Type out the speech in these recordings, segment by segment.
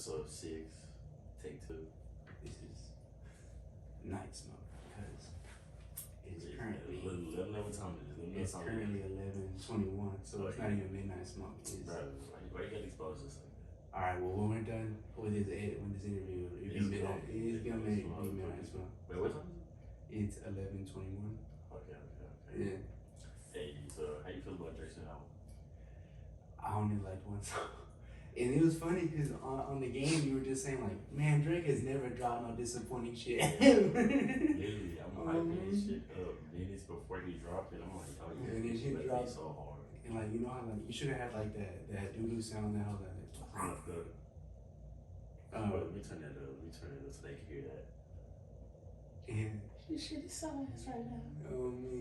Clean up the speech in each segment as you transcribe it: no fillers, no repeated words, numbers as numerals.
Episode 6, take 2. This is night smoke because it's Yeah, currently let me know what time it is. Let me know it's what time it currently is. 11:21, so it's not even midnight smoke. It's Bro, why you gotta expose us like that? all right. Well, when we're done with this interview, it'll be midnight. It's gonna be midnight smoke. Wait, what time is it? It's 11:21. Okay. Yeah, Hey, so how you feel about Drake's album? I only liked one song. And it was funny because on the game you were just saying like, man, Drake has never dropped no disappointing shit. Literally, I'm hyping this shit up minutes before he dropped it. I'm like, oh yeah, and then he dropped so hard. And like, you know how like you should have had like that doo-doo sound that how that. Let me turn that up. So they can hear that. Yeah. Shit is so ass right now.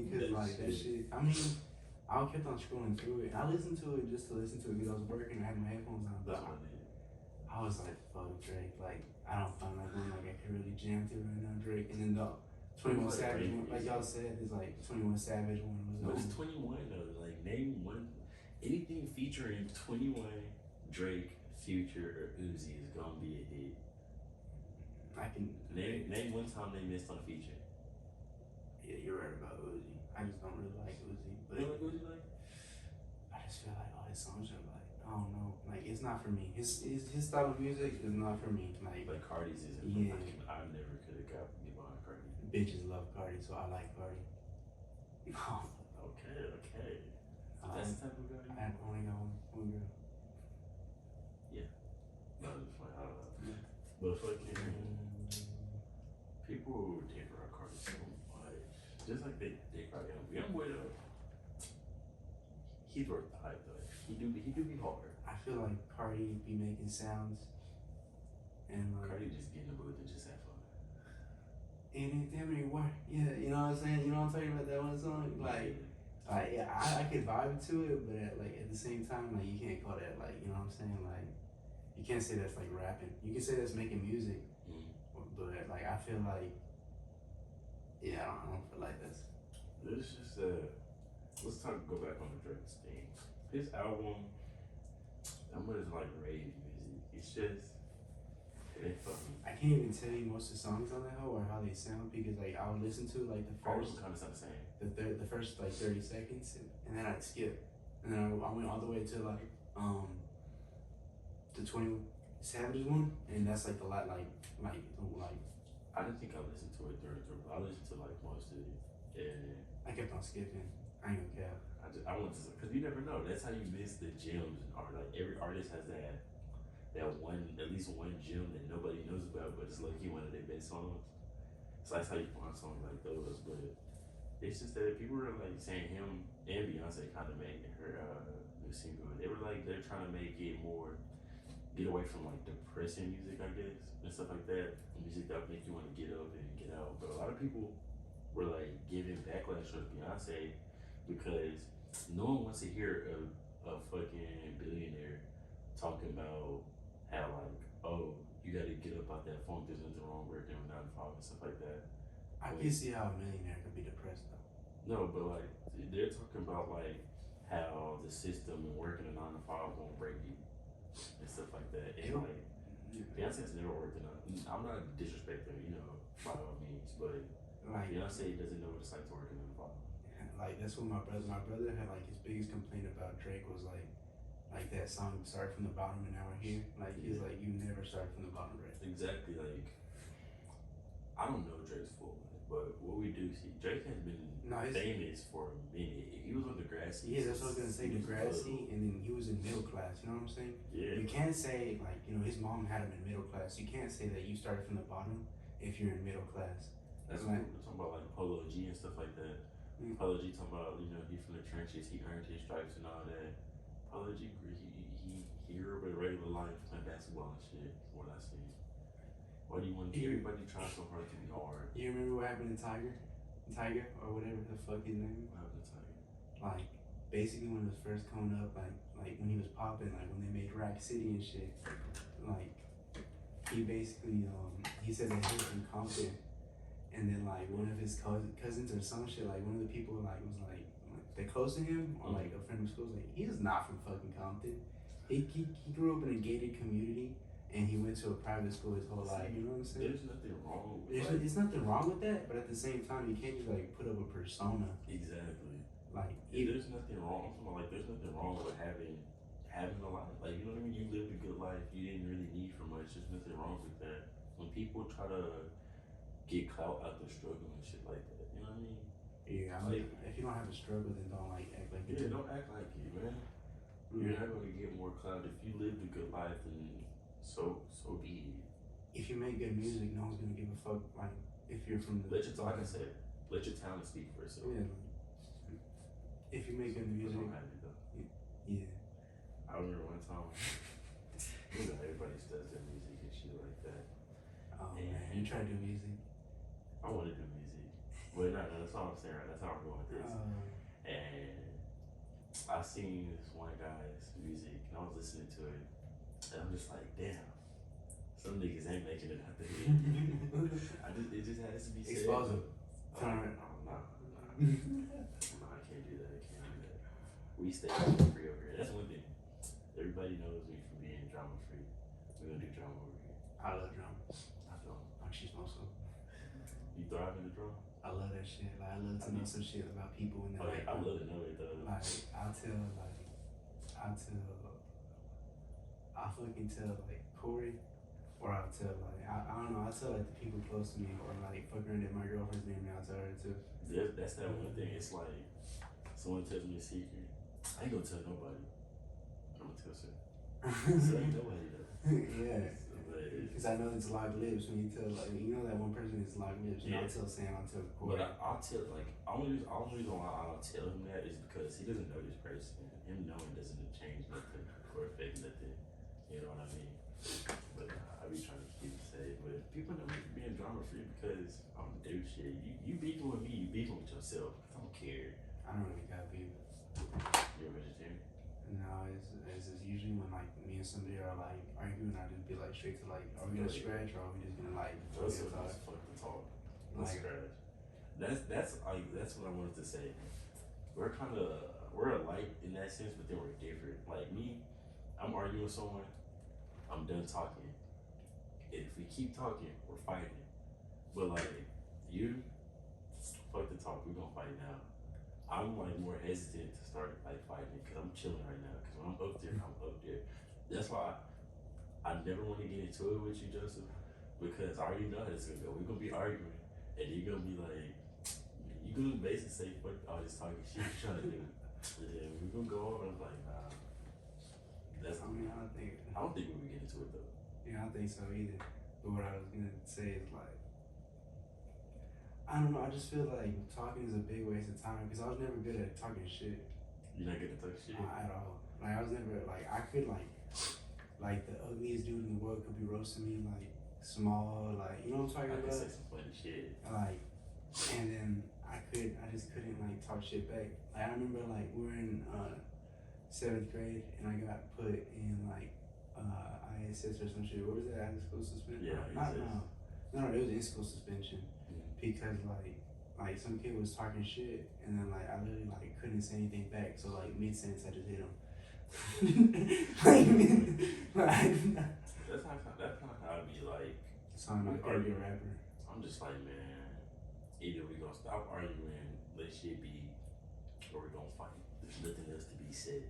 Because like that shit. I mean, I kept on scrolling through it. I listened to it just to listen to it because I was working. I had my headphones on. That's what I did. I was like, fuck Drake. Like, I don't find like one like I can really jam to right now, Drake. And then the 21 Savage one, like y'all said, is like 21 Savage one was. But it's 21 though. Like name one, anything featuring 21, Drake, Future, or Uzi is gonna be a hit. I can name one time they missed on a feature. Yeah, you're right about Uzi. I just don't really like Uzi. But you don't like Uzi like? I just feel like all his songs are like, I don't know, like it's not for me. His style of music is not for me. Like Cardi's isn't. Yeah. I never could have got behind Cardi. Bitches love Cardi, so I like Cardi. Okay. That's the type of girl. I only got one girl. Yeah. No, it's fine. I don't know. Yeah. But fucking people take around Cardi so much. Just like they cry young boy though. He's worth the hype though. He do be hard. I feel like Cardi be making sounds, and like Cardi just get in the booth and just have fun. And it damn near work. Yeah, you know what I'm saying. You know what I'm talking about, that one song. Like yeah, I could vibe to it, but at the same time, like you can't call that like, you know what I'm saying. Like you can't say that's like rapping. You can say that's making music, but like I feel like I don't feel like that's. It's just let's go back on the Drake's thing. His album, I'm gonna like rave music. It's just it ain't fucking. I can't even tell you most of the songs on that hoe or how they sound because like I would listen to like the first kind of sound the same. The first like 30 seconds and then I'd skip and then I went all the way to like the 20 Savage one and that's like the lot like I didn't think I listened to it through. I listened to like most of it. And I kept on skipping. I ain't gonna care. I want to, because you never know. That's how you miss the gems in art. Like every artist has that one, at least one gem that nobody knows about, but it's lucky one of their best songs. So that's how you find songs like those. But it's just that people were like saying him and Beyonce kind of made her new single. They were like they're trying to make it more get away from like depressing music, I guess, and stuff like that. Music that make you want to get up and get out. But a lot of people were like giving backlash to Beyonce because no one wants to hear a fucking billionaire talking about how like, oh, you gotta get up out that funk, there's nothing wrong working with 9 to 5 and stuff like that. I can see how a millionaire could be depressed though. No, but like they're talking about like how the system and working a 9 to 5 won't break you and stuff like that. And like Beyonce's never worked in I'm not disrespecting, by all means, but like Beyonce doesn't know what it's like to work in a 9 to 5. Like that's what my brother had like his biggest complaint about Drake was like that song Start From the Bottom and Now We're Here. Like he's like, you never start from the bottom, right? Exactly. Like I don't know Drake's full life, but what we do see, Drake has been famous for a minute. He was on Degrassi. Yeah, that's what I was gonna say, Degrassi, and then he was in middle class. You know what I'm saying? Yeah. You can't say like his mom had him in middle class. You can't say that you started from the bottom if you're in middle class. That's like, what we're talking about, like Polo G and stuff like that. Polo G talking about, he from the trenches, he earned his stripes and all that. Polo G, he grew up a regular life playing basketball and shit, from what I see. Why do you want everybody trying so hard to be hard? You remember what happened to Tiger, or whatever the fuck his name? What happened to Tiger? Like, basically when he was first coming up, like when he was popping, like when they made Rack City and shit, like, he basically, he said that he was from Compton. And then like one of his cousins or some shit, like one of the people like was like they're close to him or like a friend of school was like, he is not from fucking Compton. He grew up in a gated community and he went to a private school his whole life. You know what I'm saying? There's nothing wrong with There's nothing wrong with that, but at the same time, you can't just like put up a persona. Exactly. Like there's nothing wrong. Like there's nothing wrong with having a life. Like you know what I mean. You lived a good life. You didn't really need for much. There's nothing wrong with that. When people try to get clout out the struggle and shit like that, you know what I mean? Yeah, I mean, if you don't have a struggle, then don't like act like you do. Don't act like it, man. You're not gonna get more clout if you lived a good life, and so be it. If you make good music, no one's gonna give a fuck. Like if you're from the like I said, let your talent speak for itself. Yeah. If you make good music, yeah. I remember one time, everybody does their music and shit like that. Oh man, you try to do music? I want to do music, but no, that's not what I'm saying. Right, that's how I'm going with this. And I seen this one guy's music, and I was listening to it, and I'm just like, damn, some niggas ain't making it out there. It just has to be said. Expose them. No, I can't do that. We stay drama free over here. That's one thing. Everybody knows me for being drama free. We're gonna do drama over here. I love drama. I don't. She's also. You thrive in the drama? I love that shit. Like I love to know some shit about people and like, I love to know it though. Like I'll fucking tell like Corey, or I'll tell like I don't know. I'll tell like the people close to me, or like fuck around at my girlfriend's name, and I'll tell her too. That's that one thing. It's like someone tells me a secret. I ain't gonna tell nobody. I'm gonna tell her. So ain't nobody though. Yeah. Because I know it's locked lips when you tell, like, you know that one person is locked lips. And I'll tell Sam, I'll tell Corey. But I'll tell, like, only reason why I'll tell him that is because he doesn't know this person. Him knowing doesn't change nothing or affect nothing. You know what I mean? But I be trying to keep it safe. But people know me for being drama free because I don't do shit. You beefing with me, you beefing with yourself. I don't care. I don't really got beef. You're a vegetarian? No, it's usually when like me and somebody are like arguing, I just be like straight to like, are we gonna scratch or are we just gonna like fuck the talk? Let's scratch. That's what I wanted to say. We're alike in that sense, but then we're different. Like me, I'm arguing with someone, I'm done talking. If we keep talking, we're fighting. But like you, fuck the talk, we're gonna fight now. I'm like more hesitant to start like fighting because I'm chilling right now. Because when I'm up there, I'm up there. That's why I never want to get into it with you, Joseph, because I already know how it's gonna go. We're gonna be arguing, and you're gonna be like, you're gonna basically say, "Fuck all this talking shit you're trying to do." And we're gonna go on. I'm like, nah. I don't think we would get into it though. Yeah, I don't think so either. But what I was gonna say is like, I don't know. I just feel like talking is a big waste of time because I was never good at talking shit. You're not good at talking shit at all. Like I was never like I could like the ugliest dude in the world could be roasting me like small, like you know what I'm talking about. I can say some funny shit. Like, and then I just couldn't like talk shit back. Like I remember like we were in 7th grade and I got put in like ISS or some shit. What was that? Out of school suspension? Yeah, no, it was in school suspension. Because like some kid was talking shit and then like I literally like couldn't say anything back, so like mid sentence I just hit him. That's kind of how I be like. So I'm not gonna be a rapper. I'm just like, man, either we gonna stop arguing, let shit be, or we gonna fight. There's nothing else to be said.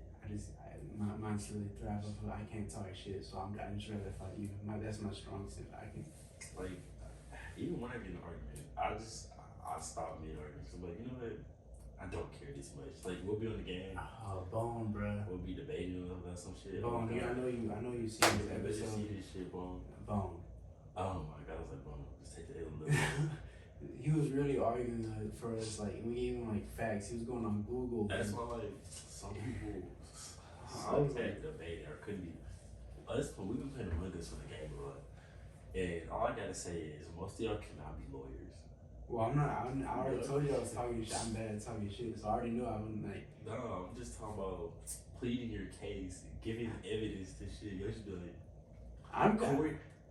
My mind's really thrive off of I can't talk shit, so I just rather fight you. That's my strong suit. I can like. Even when I get in an argument, I stop mid-argument. So I'm like, you know what? I don't care this much. Like, we'll be on the game. Oh, Bone, bruh. We'll be debating about some shit. Bone, I know you see this episode. See this shit, Bone. Bone. Oh my God, I was like, Bone, just take the L a little bit. He was really arguing for us. Like, we gave him like facts. He was going on Google. That's why, like, some people can't debate or couldn't be. We've been playing Among Us for the game a lot. And all I gotta say is, most of y'all cannot be lawyers. Well, I'm not. I already told you I was talking shit. I'm bad at talking shit, so I already knew I wouldn't like. No, I'm just talking about pleading your case, giving evidence to shit. You should be like,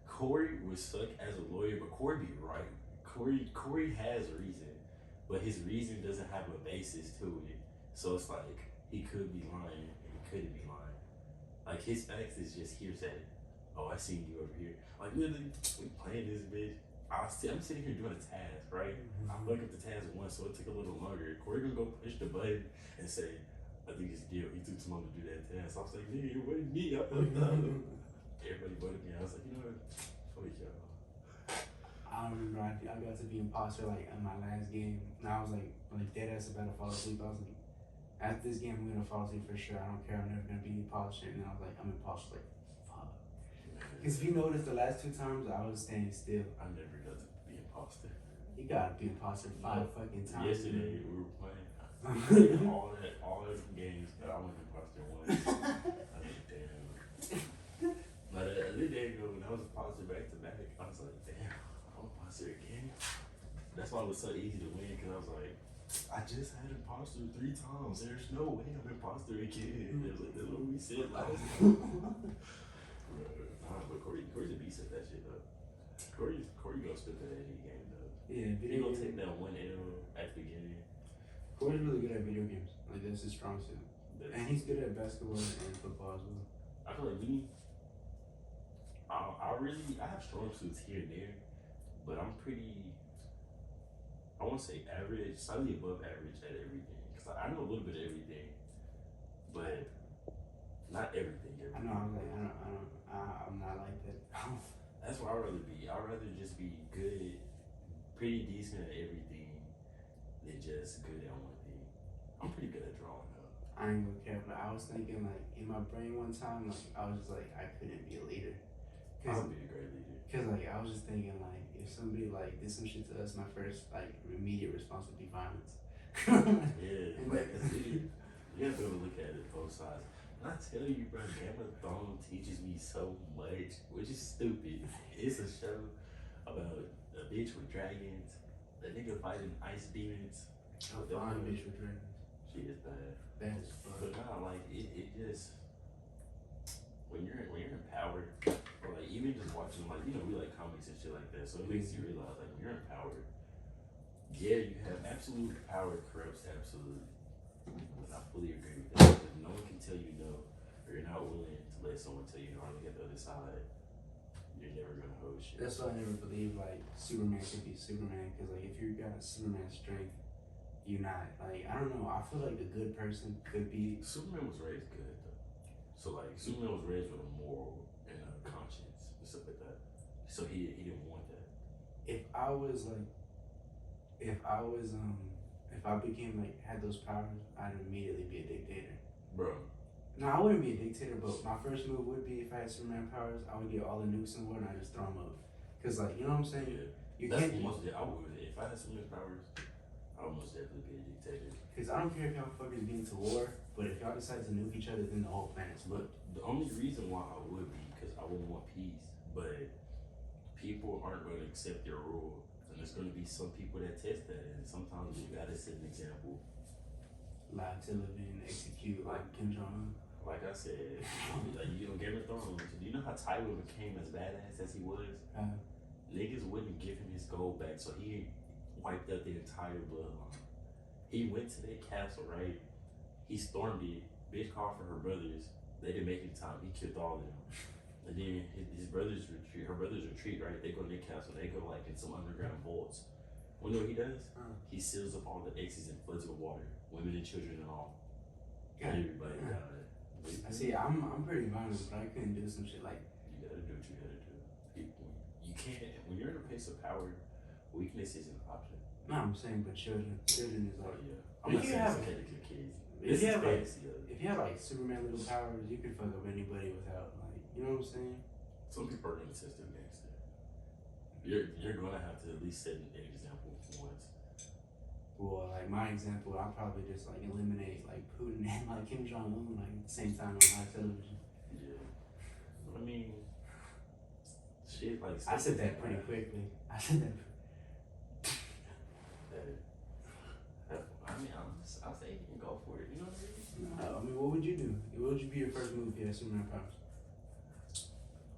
Corey would suck as a lawyer, but Corey be right. Corey has a reason, but his reason doesn't have a basis to it. So it's like he could be lying and he couldn't be lying. Like his facts is just hearsay. oh, I seen you over here. Like literally, we playing this bitch. I'm sitting here doing a task, right? I fuck up the task once, so it took a little longer. Corey gonna go push the button and say, I think it's Gil. He took too long to do that task. I was like, nigga, it wasn't me. I fucked up. Everybody voted me. I was like, you know what? Fuck y'all. I remember I got to be imposter like in my last game. And I was like dead ass about to fall asleep. I was like, after this game, I'm gonna fall asleep for sure. I don't care. I'm never gonna be imposter. And then I was like, I'm imposter. Like, fuck. Because if you notice, the last 2 times I was staying still. I never got to be imposter. You gotta be imposter 5 fucking times. Yesterday we were playing all those games, but I went imposter once. I was like, damn. But the other day ago when I was imposter back to back, I was like, damn, I'm imposter again. That's why it was so easy to win, because I was like, I just had imposter 3 times. There's no way I'm imposter again. It was like, that's what we said last time. But Corey's a beast at that shit though. Corey gonna spit that any game though. Yeah, He gonna take that 1 L at the beginning. Corey's really good at video games. Like that's his strong suit. And he's good at basketball and football as well. I feel like I have strong suits here and there, but I'm pretty, I won't say average, slightly above average at everything. Cause I know a little bit of everything, but not everything. I know. I'm not like that. That's what I'd rather be. I'd rather just be good, pretty decent at everything, than just good at one thing. I'm pretty good at drawing though. I ain't gonna care, but I was thinking like in my brain one time, like I was just like I couldn't be a leader. I would be a great leader. Cause like I was just thinking like if somebody like did some shit to us, my first like immediate response would be violence. Yeah, like you have to be able to look at it both sides. When I tell you, bro, Game of Thrones teaches me so much, which is stupid. It's a show about a bitch with dragons, a nigga fighting ice demons. A fine bitch with dragons. She is bad. That is fun. But nah, like it just when you're in power, or like even just watching like we like comics and shit like that, so it makes you realize like when you're in power, yeah, you have absolute power corrupts absolute. And I fully agree with that. Because no one can tell you no, or you're not willing to let someone tell you no. Or look at the other side, you're never gonna hold shit. That's why I never believe like Superman could be Superman, because like if you got Superman strength, you're not like I don't know. I feel like a good person could be. Superman was raised good though. So like Superman was raised with a moral and a conscience and stuff like that. So he didn't want that. If I became like had those powers, I'd immediately be a dictator. Bro. No, I wouldn't be a dictator, but my first move would be if I had Superman powers, I would get all the nukes in the world and I just throw them up. Cause like you know what I'm saying? Yeah. You That's can't. most I would. If I had Superman's powers, I would most definitely be a dictator. Cause I don't care if y'all fuckers get into war, but if y'all decide to nuke each other, then the whole planet's But the only reason why I would be because I wouldn't want peace, but people aren't going to accept your rule. And there's going to be some people that test that, and sometimes you gotta set an example. Lie to live and execute like Kim Jong-un. Like I said, like you know, Game of Thrones. Do you know how Tywin became as badass as he was? Niggas wouldn't give him his gold back, so he wiped out the entire bloodline. He went to their castle, right? He stormed it. Bitch called for her brothers. They didn't make it in time. He killed all of them. And then her brothers retreat, right? They go to their castle. They go like in some underground vaults. You know what he does? He seals up all the exits and floods with water, women and children and all. Everybody died. I see. I'm pretty violent, but I couldn't do some shit like. You gotta do what you gotta do. You can't. When you're in a place of power, weakness isn't an option. No, I'm saying, but children is like. Oh yeah. I'm not saying it's okay to kill kids. If you have like Superman little powers, you can fuck up anybody without like, you know what I'm saying? Some people are gonna test their gangster. You're gonna have to at least set an example once. Well, like my example, I'll probably just like eliminate like Putin and like Kim Jong-un like at the same time on live television. Yeah. I mean, shit like. I said that pretty quickly. I said that. I mean, I'll say you can go for it. You know what I mean? No, I mean, what would you do? What would be your first move if you had Superman powers?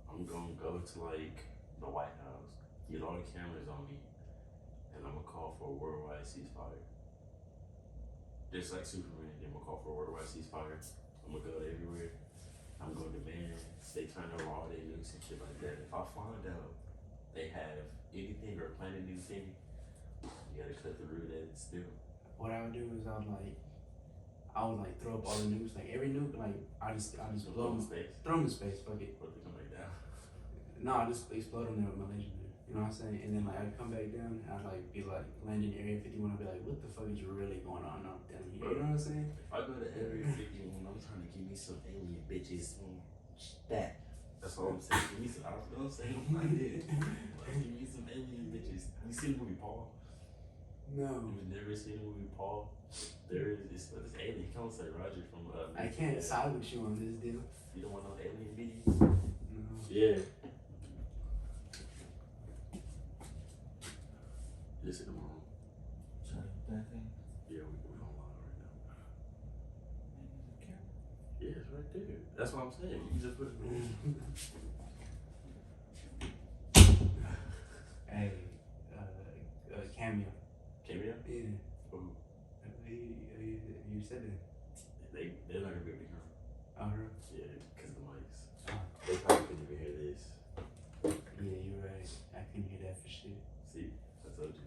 I'm gonna go to like the White House, get all the cameras on me, and I'm gonna call for a worldwide ceasefire. Just like Superman, then I'm gonna call for a worldwide ceasefire. I'm gonna go everywhere. I'm gonna demand they turn over all their nukes and shit like that. If I find out they have anything or planted anything, you gotta cut the root at it still. What I would do is I would like throw up all the nukes, like every nuke, like I just blow them, space. throw them in space, fuck it. What if they come back down? No, I just explode them there with my laser beam. You know what I'm saying? And then like I'd come back down, and I'd like be like land in Area 51. I'd be like, what the fuck is really going on up down here? You know what I'm saying? If I go to Area 51, I'm trying to give me some alien bitches. That's all I'm saying. Give me some, I was gonna say them like that. Like, give me some alien bitches. You seen the movie Paul? No. You've never seen the movie Paul? There is this alien. He comes like Roger from. I can't side with you on this deal. You don't want no alien bitties? No. Yeah. This in the room. That thing? Yeah, we're on live right now. Camera? Yeah, it's right there. That's what I'm saying. You can just put it in. Hey, cameo. Cameo? Yeah. Ooh. You said it. They're not gonna be able to hear 'em. Oh, really? Yeah, because the mics. Oh. They probably couldn't even hear this. Yeah, you're right. I couldn't hear that for shit. See, I told you.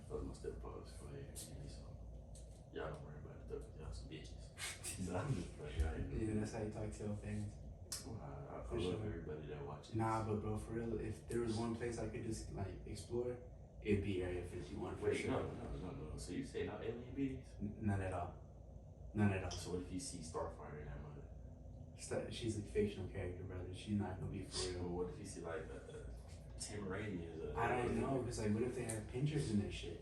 That was my step post for here. Give me some. Y'all don't worry about it though, 'cause y'all some bitches. So I'm just like, y'all ain't Yeah, that's how you talk to your fans. I For love sure. everybody that watches. Nah, but bro, for real, if there was one place I could just like explore, it'd be Area 51 for Wait, sure. no. So you say not alien bees? None at all. None at all. So what if you see Starfire in that mother? She's a fictional character, brother. She's not gonna be for Or real. what if you see like Tamaranians? I don't know, because like, what if they have pinchers in their shit?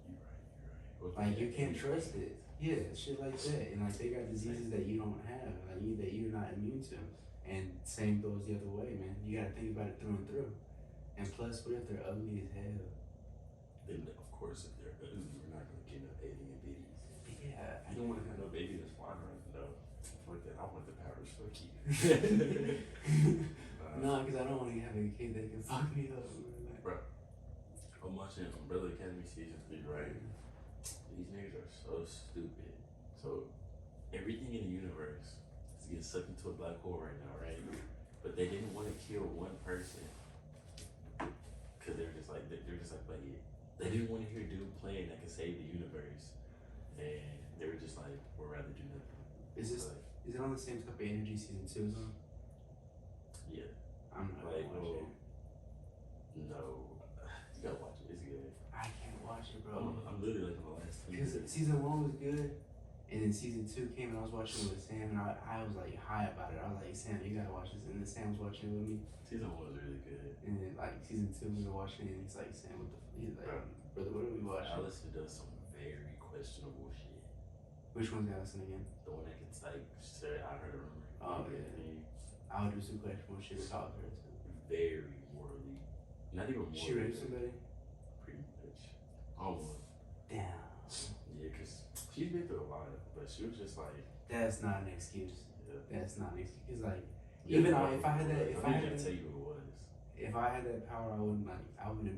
You're right. What if Like, they you have can't pinchers? trust it. Yeah, shit like that. And like, they got diseases that you don't have, like that you're not immune to. And same goes the other way, man. You gotta think about it through and through. And plus, what if they're ugly as hell? Then of course, if they're ugly, we're not gonna get no alien babies. Yeah. You don't want to have no baby that's flying around. No, fuck that. I want the powers. Fuck you. No, because I don't want to have a kid that can fuck me up. Bro, I'm watching Umbrella Academy season 3, right? These niggas are so stupid. So everything in the universe is getting sucked into a black hole right now, right? But they didn't want to kill one person because they're just like, fuck it. They didn't want to hear dude playing that could save the universe, and they were just like, we'd rather do nothing. Is this? Like, Is it on the same type of energy season 2 is on? yeah. I'm not Like, gonna watch it. No, you gotta watch it. It's good. I can't watch it, bro. I'm literally like on the last 2 Because minutes. season 1 was good, and then season 2 came and I was watching it with Sam, and I was like high about it. I was like, Sam, you gotta watch this. And then Sam was watching it with me. Season 1 was really good. And then like season 2 we were watching it, and he's like, Sam, what the he's like, brother, what are we watching? Allison does some very questionable shit. Which one's Allison again? The one that can like say, I heard a rumor. Oh, yeah. I would do some questionable shit with her too. Very morally, not even morally. She raped somebody? Pretty much. Almost. Damn. Yeah, cause she's been through a lot, but she was just like. That's not an excuse. Yeah. That's not an excuse. Cause like, even if I had that, if I had can't that, tell you who it was. if I had that power, I wouldn't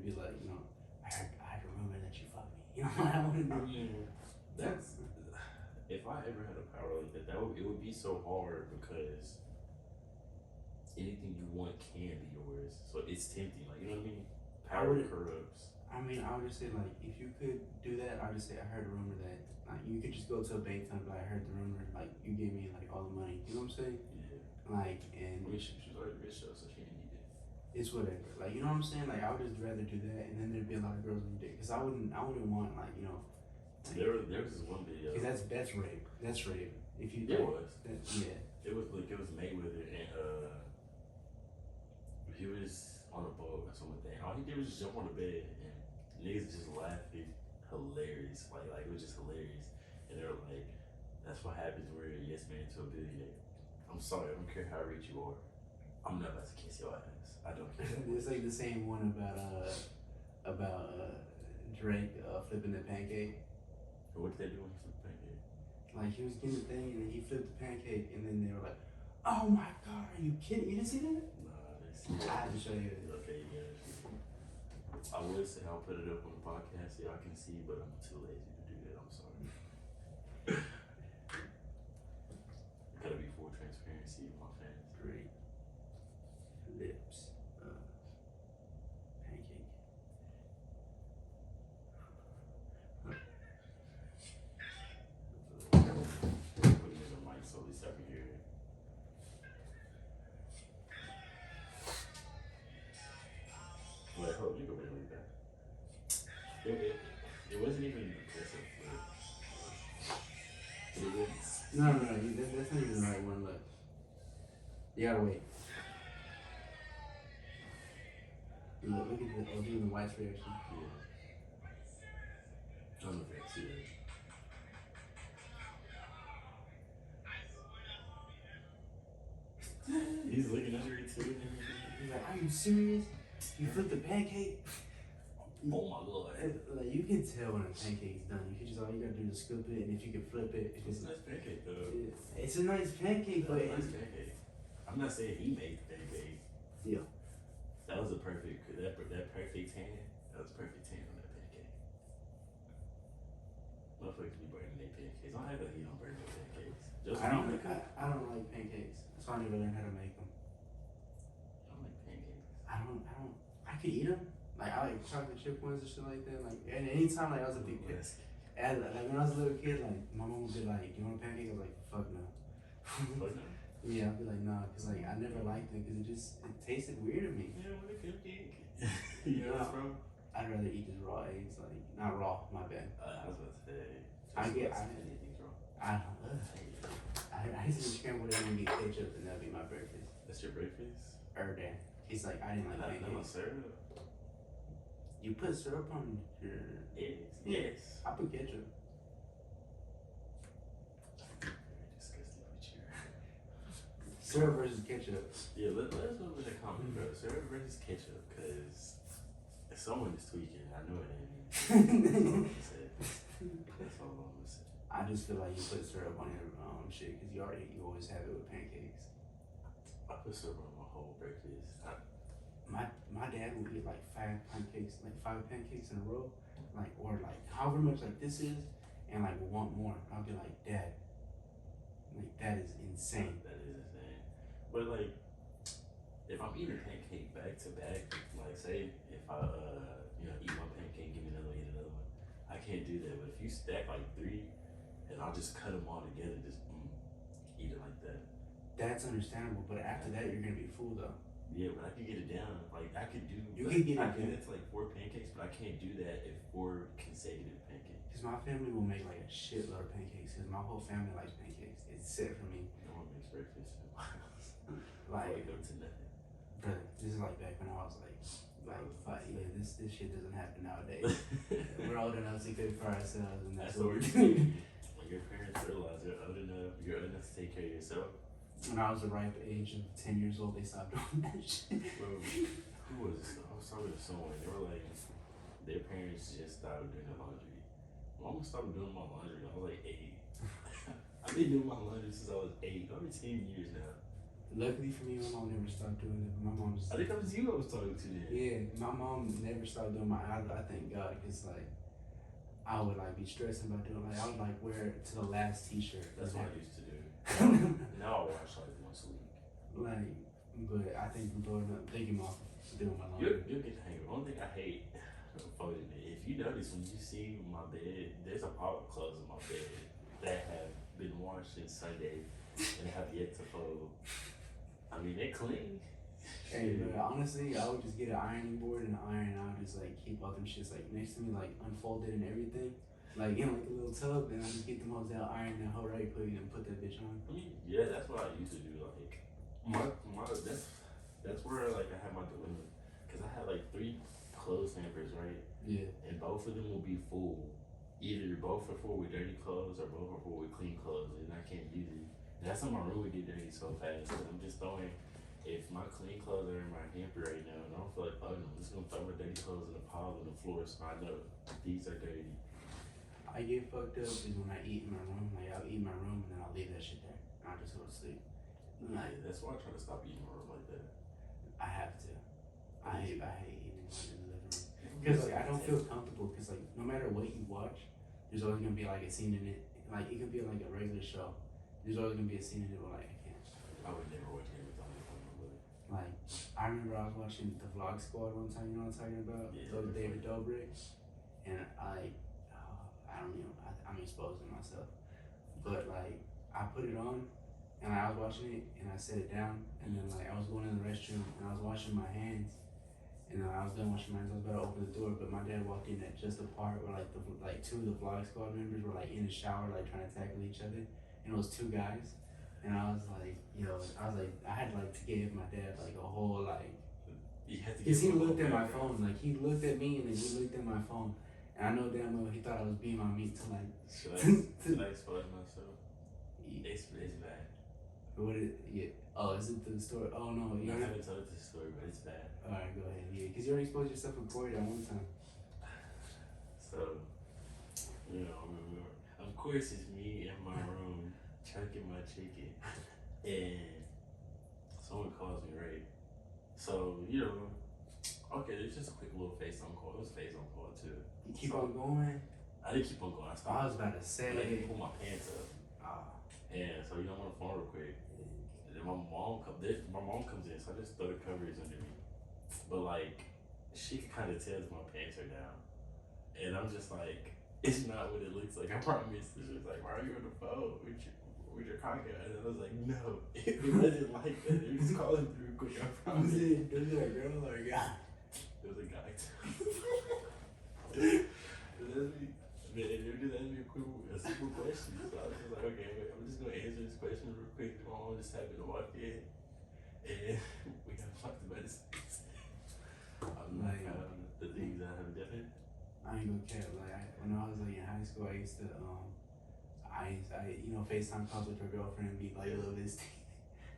be like, you know, I had a rumor that you fucked me. You know, I wouldn't I be. mean, that's if I ever had a power like that, it would be so hard because anything you want can be yours. So it's tempting, like, you know what I mean? Power corrupts. I mean, I would just say like, if you could do that, I would just say I heard a rumor that like you could just go to a bank and be like, I heard the rumor, like you gave me like all the money. You know what I'm saying? Yeah. Like, I and mean, she was already rich though, so she didn't need it. it's whatever. Like, you know what I'm saying? Like, I would just rather do that, and then there'd be a lot of girls who did, cause I wouldn't want like, you know. Like, There was this one video. cause that's rape. That's rape. If you It was. yeah. It was like, it was Mayweather and he was on a boat or something. All he did was just jump on the bed and niggas just laughing, hilarious. Like it was just hilarious. And they were like, "That's what happens when you're a yes man to a billionaire." I'm sorry, I don't care how rich you are. I'm not about to kiss your ass. I don't care. It's like the same one about Drake flipping the pancake. What did they do when he flipped the pancake? Like, he was getting the thing and then he flipped the pancake, and then they were like, "Oh my god, are you kidding? You didn't see that?" Nah, I have to show you. Okay, yeah. I would say I'll put it up on the podcast so y'all can see, but I'm too lazy to do that. I'm sorry. Gotta be full transparency with my fans. Great. Lit. No, that's not even the right one. Look, you gotta wait. Look at the OD and the white's reaction. Yeah. I don't know if I see that. He's looking under it too. He's like, "Are you serious? You flipped the pancake?" Oh my god. Like you can tell when a pancake's done. You can just all you gotta do is scoop it, and if you can flip it, if It's a nice pancake though. it's a nice pancake, but It's a nice pancake. I'm not saying he made the pancake. Yeah. That was a perfect. That perfect tan. That was perfect tan on that pancake. Motherfuckers be burning their pancakes. Don't act like you don't burn your pancakes. Just I don't like I don't like pancakes. That's why I never learned how to make them. I don't like pancakes. I could eat them. Like I like chocolate chip ones and shit like that. Like and anytime like I was a big kid, like when I was a little kid, like my mom would be like, "Do you want a pancake?" I was like, "Fuck no." Fuck no. Yeah, I'd be like, "Nah," cause like I never liked it, cause it tasted weird to me. Yeah, what a cupcake. You know what's wrong? I'd rather eat just raw eggs, like not raw. My bad. I was about to say. Anything's wrong. I used to eat scrambled eggs and get ketchup, and that'd be my breakfast. That's your breakfast? Day. He's like, I didn't like pancakes. No syrup. You put syrup on your eggs? Yes. I put ketchup. Very disgusting with you. Syrup versus ketchup. Yeah, let's go with the comment, bro. Syrup versus ketchup, because if someone is tweaking, I know it ain't me. That's all I'm gonna say. That's all I'm gonna say. I just feel like you put syrup on your shit, because you always have it with pancakes. I put syrup on my whole breakfast. My dad would eat like five pancakes in a row, like or like however much like this is, and like would want more. I'll be like, "Dad, like that is insane." That is insane. But like, if I'm eating a pancake back to back, like say if I eat one pancake, give me another one, eat another one, I can't do that. But if you stack like 3, and I'll just cut them all together, just eat it like that. That's understandable, but after that you're gonna be full though. Yeah, but I can get it down. Like I could do. You can get it I can down. get to like 4 pancakes, but I can't do that if 4 consecutive pancakes. Cause my family will make like a shitload of pancakes. Cause my whole family likes pancakes. It's set for me. No one makes breakfast in my house. Like, Wake up to nothing. brother, this is like back when I was like, yeah, this shit doesn't happen nowadays. We're old enough to cook for ourselves, and that's what we're doing. When your parents realize you're old enough to take care of yourself. When I was the ripe age of 10 years old, they stopped doing that shit. Bro, who was this? I was talking to someone. They were like, their parents just stopped doing their laundry. My mom stopped doing my laundry. I was like 8. I've been doing my laundry since I was 8. Over 10 years now. Luckily for me, my mom never stopped doing it. But my mom just. I think that was you I was talking to then. Yeah, my mom never stopped doing I thank God, because like I would like be stressing about doing I would like wear it to the last t-shirt. That's what I used to do. Now I wash like once a week. Like, but I think I'm thinking off doing my laundry. You'll get the hang of it. One thing I hate folding it. If you notice when you see my bed, there's a pile of clothes in my bed that have been washed since Sunday and have yet to fold. I mean, they're clean. Hey, but honestly, I would just get an ironing board and an iron, and I would just like keep all them shits like next to me, like unfolded and everything. Like in like a little tub, and I just get them hoes out, iron that hoe right quick, and put that bitch on. Yeah, that's what I used to do. Like that's where like I had my dilemma, cause I had like 3 clothes hampers, right? Yeah. And both of them will be full. Either both are full with dirty clothes or both are full with clean clothes, and I can't use it. And that's how my room would get dirty so fast. Cause I'm just throwing. If my clean clothes are in my hamper right now, and I don't feel like folding them, I'm just gonna throw my dirty clothes in a pile on the floor, so I know these are dirty. I get fucked up is when I eat in my room. Like I'll eat in my room and then I'll leave that shit there. And I'll just go to sleep. Like, that's why I try to stop eating in my room like that. I have to. I hate eating in the living room. Because like I don't feel comfortable. Because like no matter what you watch, there's always gonna be like a scene in it. Like it could be like a regular show. There's always gonna be a scene in it where like I can't. I would never watch everything on my movie. Like I remember I was watching the Vlog Squad one time. You know what I'm talking about? Yeah, Those David Dobrik. And I'm exposing myself, but like I put it on, and I was watching it, and I set it down, and then like I was going in the restroom, and I was washing my hands, and I was done washing my hands. I was about to open the door, but my dad walked in at just the part where like 2 of the Vlog Squad members were like in the shower, like trying to tackle each other, and it was two guys, and I was like, yo, I had like to give my dad like a whole like, You had to cause he him a looked at little my background. phone, like he looked at me and then he looked at my phone, and I know damn well he thought I was being my meat to like, Should I expose myself? It's bad. what it, yeah. Oh, is it the story? Oh no, I you already. haven't told this story, but it's bad. All right, go ahead. Yeah, cause you already exposed yourself in court that one time. So, you know, of course, it's me in my room chucking my chicken, and someone calls me, right? So, you know, okay, it's just a quick little FaceTime call. It was a FaceTime call, too. You keep So, on going. I didn't keep on going. I I stopped. was about to say. I didn't pull my pants up. Ah. And so, you know, I'm on the phone real quick. And then my mom comes in, so I just throw the covers under me. But, like, she kind of tells my pants are down. And I'm just like, it's not what it looks like. I promise. She was like, why are you on the phone with your cock out? And I was like, no, it wasn't like that. It was calling through quick. I promise. Was it a girl or a guy? It was a guy too. They just asked me a simple question. So I was just like, okay, wait, I'm just gonna answer this question real quick. My mom just happened to walk in, and we got talked about this. I'm like, the things I have done. I ain't gonna care. Like when I was like in high school, I used to FaceTime calls with your girlfriend and be like a little bit.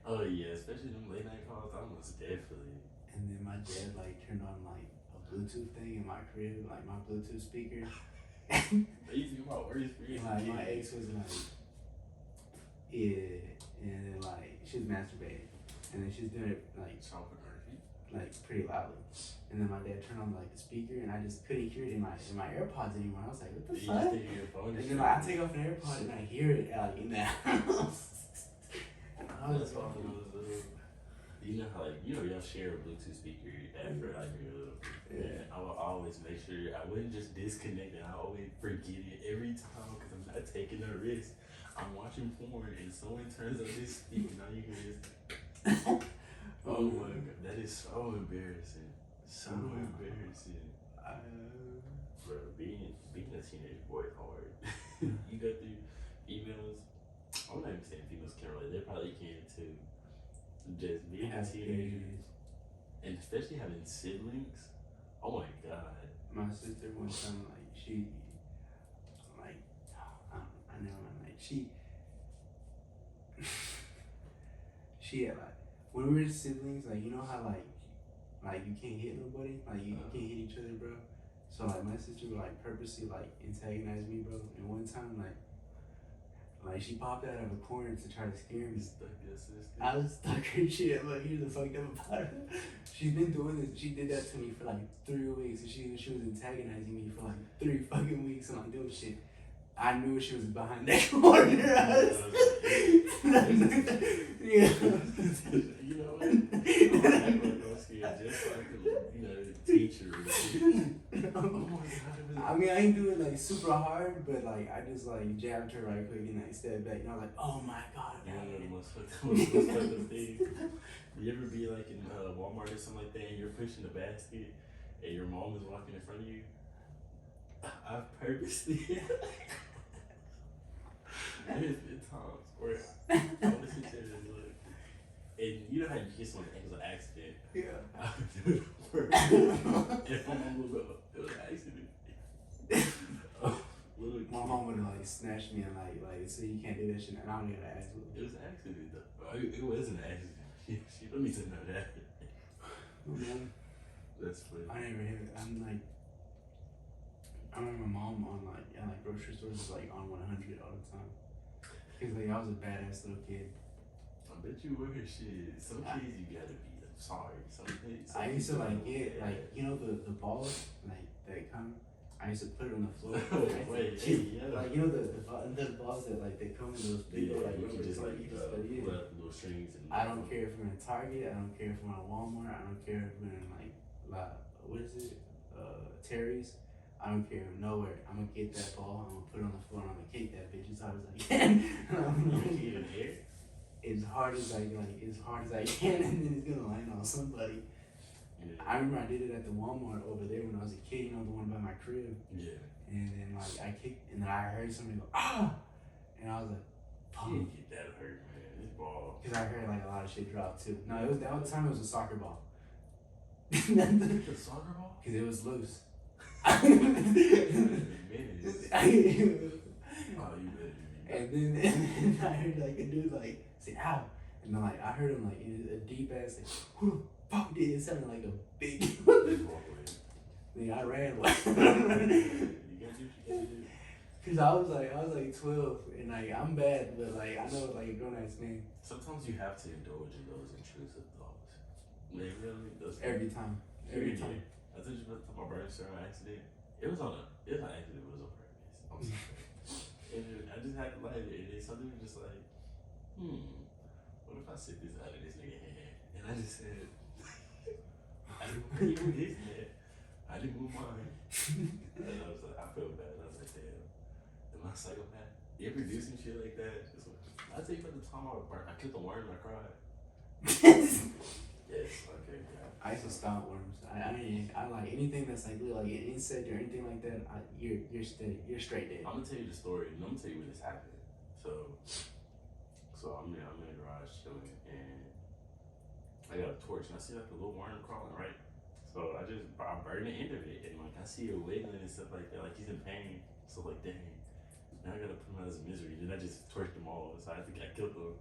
Oh yeah, especially them late night calls. I was definitely. And then my dad like turned on like a Bluetooth thing in my crib, like my Bluetooth speaker. They used to be my worst experience. Like my ex was like, yeah, and then like she was masturbating, and then she was doing it like pretty loudly. And then my dad turned on like the speaker, and I just couldn't hear it in my AirPods anymore. I was like, what the fuck? And then like, I take off an AirPod and I hear it like in the house. I was like, you know how like y'all share a Bluetooth speaker after like you're little. Yeah. I would always make sure I wouldn't just disconnect it. I always forget it every time because I'm not taking a risk. I'm watching porn and someone turns on this speaker and all you hear is. Oh my god, that is so embarrassing. So embarrassing. Bro, being a teenage boy is hard. You go through females. I'm not even saying females can't relate. They probably can too. Just being a teenager, and especially having siblings. Oh my god. My sister one time she had like when we were siblings, like you know how like you can't hit nobody, like you can't hit each other, bro. So like my sister would like purposely like antagonize me, bro. And one time like she popped out of a corner to try to scare me. I was stuck her shit. Like here's the fucked up about it. She's been doing this. She did that to me for like 3 weeks. And she was antagonizing me for like 3 fucking weeks and like doing shit. I knew she was behind that corner. Yeah. You know what? I'm gonna scare just like teacher. Oh my god. I mean, I ain't do it like super hard, but like I just like jabbed her right quick and like stepped back. And I was like, oh my god. You know the most fucked up thing. You ever be like in Walmart or something like that, and you're pushing the basket, and your mom is walking in front of you? I've purposely. There's been times where I would sit there and look, and you know how you kiss someone and it was an accident. Yeah. I would do it on purpose. And my mom would go, it was an accident. My mom would have like snatched me and like so you can't do that shit. And I don't even ask her. It was an accident though. It wasn't an accident. She don't need to know that. That's funny. I never hear it. I remember my mom on like grocery stores was like on 100 all the time. Cause like I was a badass little kid. I bet you were shit. Some kids you gotta be. I'm sorry. Some kids. I used to like get like the balls like that come. I used to put it on the floor. Wait, yeah. Like the balls that like they come in those big like you can just like put up little strings. And I don't care if we're in Target. I don't care if we're in Walmart. I don't care if we're in like what is it? Terry's. I don't care nowhere. I'm gonna get that ball. I'm gonna put it on the floor. And I'm gonna kick that bitch as hard as I can. As hard as I can, and then it's gonna land on somebody. Yeah. I remember I did it at the Walmart over there when I was a kid. The one by my crib. Yeah. And then like I kicked, and then I heard somebody go ah, and I was like, You didn't get that hurt, man. This ball. Cause I heard like a lot of shit drop too. No, it was that time. It was a soccer ball. The soccer ball? Cause it was loose. Oh, you better And then I heard like a dude like say ow, and then like I heard him like in a deep ass like who the fuck did it? Sounded like a big. Then I ran away. You gotta do what you gotta do. Cause I was like 12 and like I'm bad, but like I know like a grown ass man. Sometimes you have to indulge in those intrusive thoughts. Like, really, those Every time. I told you about my brother's son accident. It was an accident, but it was on purpose. I'm sorry. And then I just had to light it, and then something was just like, what if I sit this out of this nigga hand? And I just said, I didn't move his head. I didn't move mine. And I was like, I felt bad. I was like, damn, am I a psychopath? You ever do some shit like that? I tell you about the time I killed a worm and I cried. Yes, okay, yeah. I used to stomp worms. I like anything that's like an insect or anything like that. You're straight dead. I'm gonna tell you the story, and I'm gonna tell you when this happened. So I'm in the garage chilling, and I got a torch, and I see like a little worm crawling, right? So I burn the end of it, and like I see it wiggling and stuff like that, like he's in pain. So like, dang, now I gotta put him out of his misery. Then I just torched them all, so I think I killed them.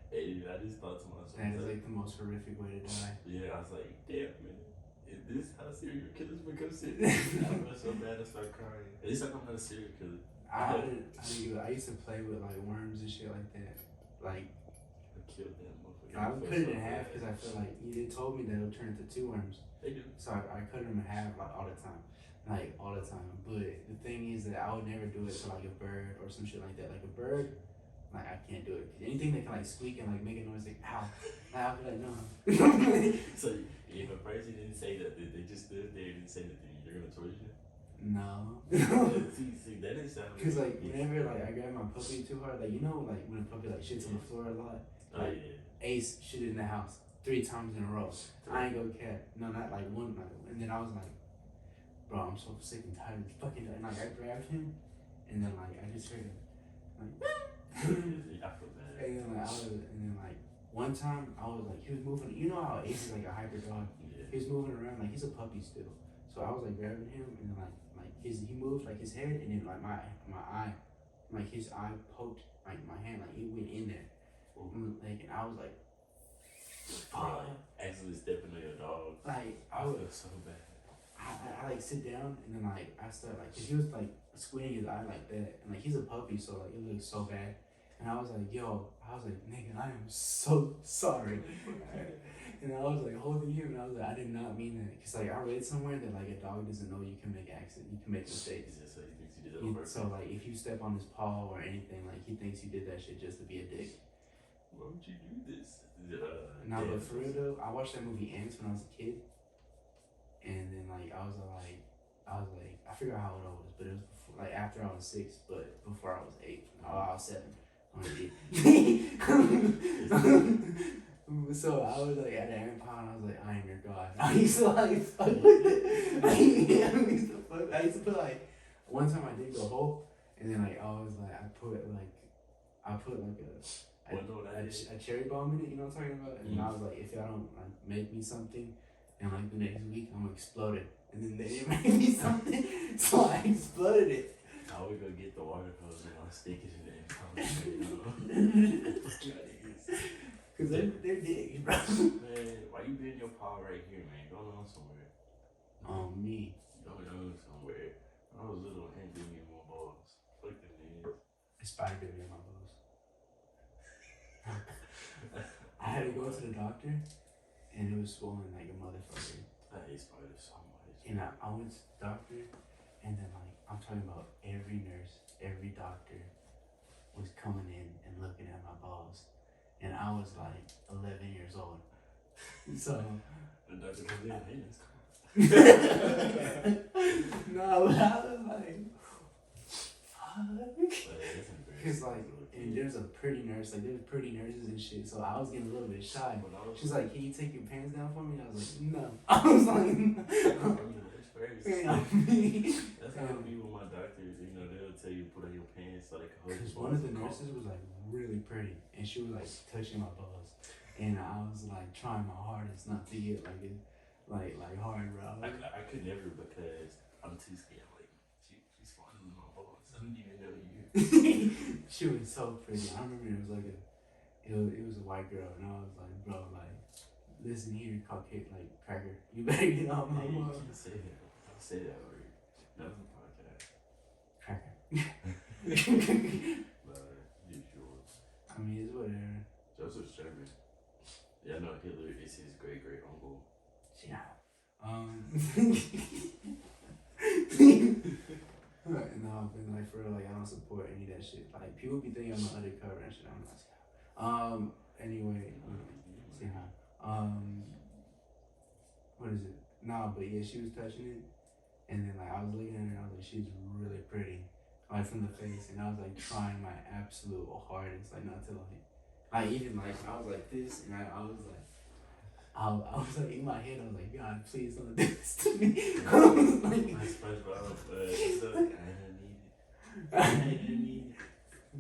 And I just thought to myself, that is like the most horrific way to die. Yeah, I was like, damn, man. Is this how serial killers become serial? I felt so bad, I started crying. At least I'm not a serial killer. I used to play with like worms and shit like that. Like I killed that motherfucker. I would cut it in half because I feel like you told me that it'll turn into 2 worms. They do. So I cut them in half like all the time. Like all the time. But the thing is that I would never do it to like a bird or some shit like that. Like a bird, like I can't do it. Anything that can like squeak and like make a noise like ow, I'll be like no. So if a person didn't say that, they just stood there and didn't say anything, you're gonna torture them? No. see, that didn't sound. Cause like whenever like I grab my puppy too hard, like you know like when a puppy like shits on the floor a lot. Like, Ace shit in the house 3 times in a row. I ain't go cat. No, not like one night. And then I was like, bro, I'm so sick and tired of this fucking. And like I grabbed him, and then like I just heard him like. I feel bad. And then like one time I was like he was moving. You know how Ace is like a hybrid dog. Yeah. He was moving around like he's a puppy still. So I was like grabbing him, and then like he moved like his head, and then like my eye, like his eye poked like my hand, like it went in there. Like, and I was like, fuck. Actually stepping on your dog. Like I feel so bad. I like sit down, and then like I start like, cause he was like squinting his eye like that, and like he's a puppy, so like it looks so bad. And I was like, nigga, I am so sorry. And I was like holding him, and I was like, I did not mean that, cause like I read somewhere that like a dog doesn't know you can make accidents, you can make mistakes. Yeah, so he thinks you did that on purpose. So like if you step on his paw or anything, like he thinks you did that shit just to be a dick. Why would you do this? Nah, but for real though, I watched that movie Ants when I was a kid, and then like I was like, I forgot how old I was, but it was before, like after I was 6, but before I was 8. Oh, I was 7. So I was like at an ant pile, and I was like, I am your god. I used to like fuck with it. I used to put like, one time I did go whole, and then like I was like, I put like a cherry bomb in it, you know what I'm talking about? And then I was like, if y'all don't like make me something, and like the next week I'm gonna explode it. And then they didn't make me something, so I exploded it. I would go get the water hose and I'll stick it in there. Cause they're dicks, bro. Man, why you been your paw right here, man? Go on somewhere. Me. Go on somewhere. When I was little, I ain't been me more balls. Fuck them niggas. A spider bit me in my balls. I had to go to the doctor, and it was swollen like a motherfucker. I hate spiders so much. And I went to the doctor, and then like I'm talking about every nurse, every doctor was coming in and looking at my balls, and I was like 11 years old. So the doctor comes in, hey, let's come. No, but I was like, fuck. Cause like, and there's a pretty nurse, like there's pretty nurses and shit. So I was getting a little bit shy. She's like, "Can you take your pants down for me?" And I was like, "No." I was like, first. You know what I mean? That's how it'll be with my doctors. You know, they'll tell you to put on your pants so they can hold your Because balls. one of the nurses was like really pretty, and she was like touching my balls, and I was like trying my hardest not to get like it, like hard, bro. I could never because I'm too scared. I'm like, she's fondling my balls. I don't even know you. She was so pretty. I remember it was like it was a white girl, and I was like, bro, like, listen here, Caucasian, like cracker, you better get off my Hey, you balls. can't say that. Don't say that word. Not on the podcast. Cracker. But it's yours. I mean, it's whatever. Joseph Sherman. Yeah, I know Hitler is his great uncle. Yeah. No, but like for real, like I don't support any of that shit. Like people be thinking I'm an undercover and shit. I'm not. Anyway, say hi. What is it? No, but yeah, she was touching it, and then like I was looking at her, and I was like, she's really pretty, like from the face, and I was like trying my absolute hardest, like not to like even like I was like this, and I was like. I was like in my head. I was like, God, please don't do this to me. I was like, My SpongeBob, it's like, I didn't need it.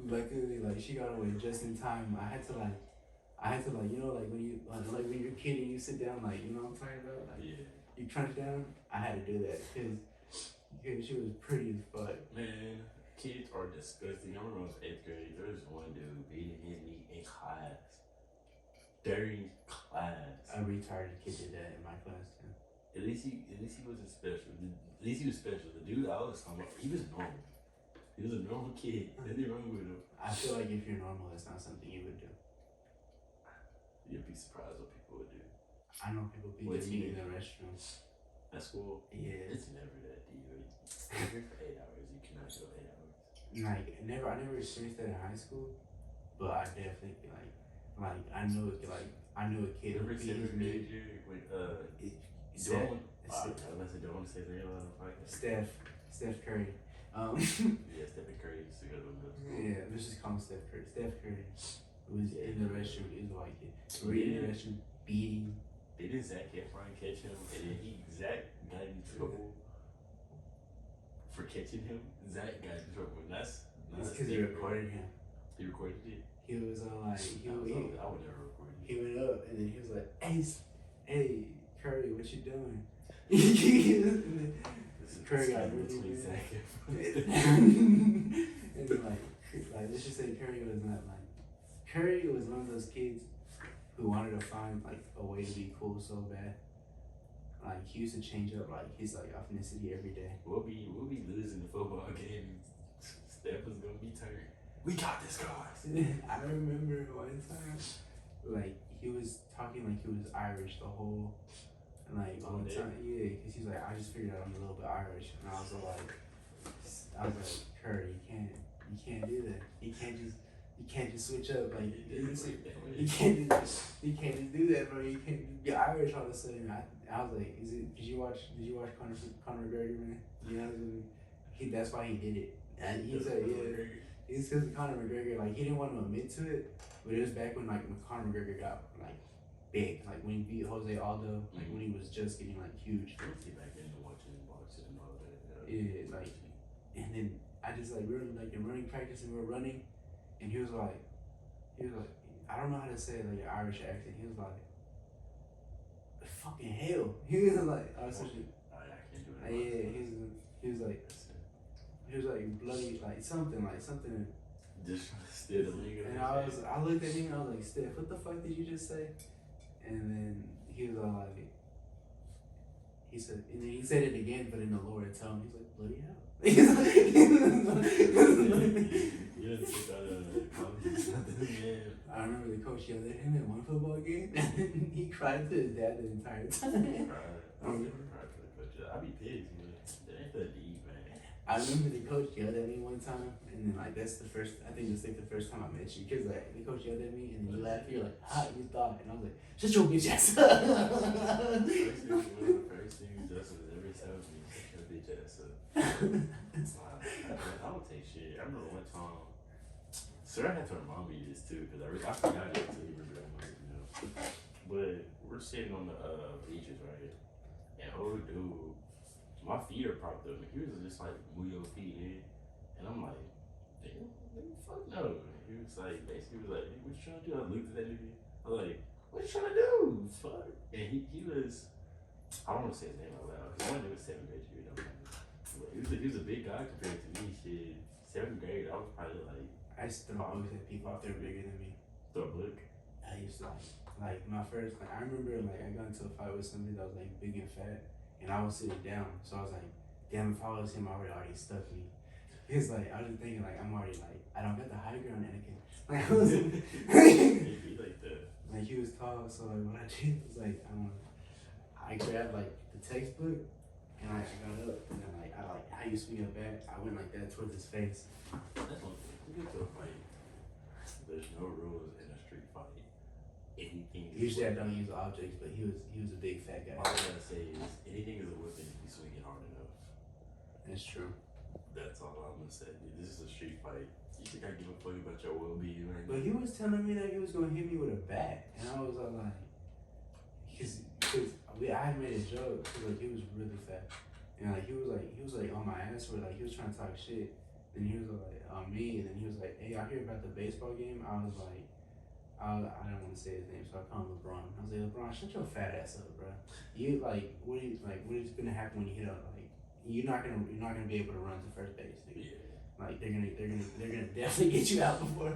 Luckily, like she got away just in time. I had to like, you know, like when you like when you're a kid and you sit down, like you know what I'm talking about, like Yeah. you crunch down. I had to do that because she was pretty as fuck. Man, kids are disgusting. I remember when I was 8th grade. There was one dude beating his knee in class. During class. A retarded kid did that in my class too. At least he wasn't special. At least he was special. The dude I was talking about, he was normal. He was a normal kid. Nothing wrong with him. I feel like if you're normal, that's not something you would do. You'd be surprised what people would do. I know people beat What their do you meat in do? the restroom. At school, Yeah. it's never that deep. You're here for 8 hours. You cannot go 8 hours. Like I never experienced that in high school, but I definitely I knew a kid who Every beat his 7th meat. grade year, when Steph, don't want to say his name on the podcast. Steph Curry. Yeah, Stephen Curry used to go to middle school. Yeah, let's just call him Steph Curry. Steph Curry was in the restroom. He was a white kid. We were in the restroom beating. Didn't Zac Efron catch him, and then Zach got in trouble for catching him? Zach got in trouble. That's It's because he recorded him. He recorded it. He was on like I would never record it. he went up and then he was like, hey Curry, what you doing? And then Curry got really between mad. Zac And then like let's just say Curry was not like Curry was one of those kids who wanted to find like a way to be cool so bad. Like he used to change up like his like ethnicity every day. We'll be losing the football game. Steph is gonna be turned. We got this, guys. I remember one time, like he was talking like he was Irish the whole, like all the time. Yeah, because he's like, I just figured out I'm a little bit Irish, and I was like, Curry, you can't do that. You can't just switch up like you can't just do that, bro. You can't be Irish all of a sudden. I was like, did you watch Conor McGregor, man? You know, that's why he did it. And he said, yeah. It's because Conor McGregor, like, he didn't want to admit to it, but it was back when Conor McGregor got, like, big. Like, when he beat Jose Aldo, like, when he was just getting, like, huge. I was back into watching boxing and all that. Yeah, like, and then I just, like, we were, like, in running practice, and we were running, and he was like, I don't know how to say it, like, an Irish accent. He was like, fucking hell. He was like, I can't do it. Yeah, he was like bloody, like something. Just steal the league. And I looked at him and I was like, Steph, what the fuck did you just say? And then he was all like, he said it again, but in a lower tone. He's like, bloody hell. You didn't take out man. I remember the coach yelled at him at one football game, and he cried to his dad the entire time. I don't ever cry for the coach. I'd be pissed, man. That ain't that deep, man. I remember the coach yelled at me one time, and then like that's the first. I think it's like the first time I met you, because like the coach yelled at me, and then you laughed. You're like, "How you thought?" And I was like, "Shut your bitch ass up." First thing Justin ever tells me, "Shut your bitch ass up." I don't take shit. I remember one time. Sarah had to remind me this too, because I forgot it until you remember that, you know. But we're sitting on the bleachers right here, and old dude My feet are propped up. And he was just like, move your feet in. And I'm like, damn, nigga, fuck no. He was like, basically, he was like, hey, what you trying to do? I looked at that nigga. I was like, what you trying to do? Fuck. And he was, I don't want to say his name out loud, because one nigga was 7th grade year, though. But he was a big guy compared to me. Shit, 7th grade, I was probably like, I used to throw books at people out there bigger than me. throw a book. I used to like my first, like I remember like I got into a fight with somebody that was like big and fat, and I was sitting down, so I was like, damn, if I was him, I would already stuck me. It's like I was just thinking like I'm already like I don't got the high ground, Anakin. Like I was It'd be like that. like he was tall, so like what I did was like I grabbed like the textbook and I got up and then like how you swing up at, I went like that towards his face. That's one thing. We get to a fight. There's no rules in a street fight. Anything. Usually I don't use objects, but he was a big fat guy. All I gotta say is anything is a weapon if you swing it hard enough. That's true. That's all I'm gonna say. This is a street fight. You think I give a fuck about your well-being right But now? he was telling me that he was gonna hit me with a bat, and I was all like, because I had made a joke because like he was really fat, and like he was like on my ass for like he was trying to talk shit. Then he was like on me, and then he was like, hey, I hear about the baseball game. I was like, I don't want to say his name, so I called him LeBron. I was like, LeBron, shut your fat ass up, bro. You like what is gonna happen when you hit up? Like you're not gonna be able to run to first base, nigga. Yeah. Like they're gonna definitely get you out before.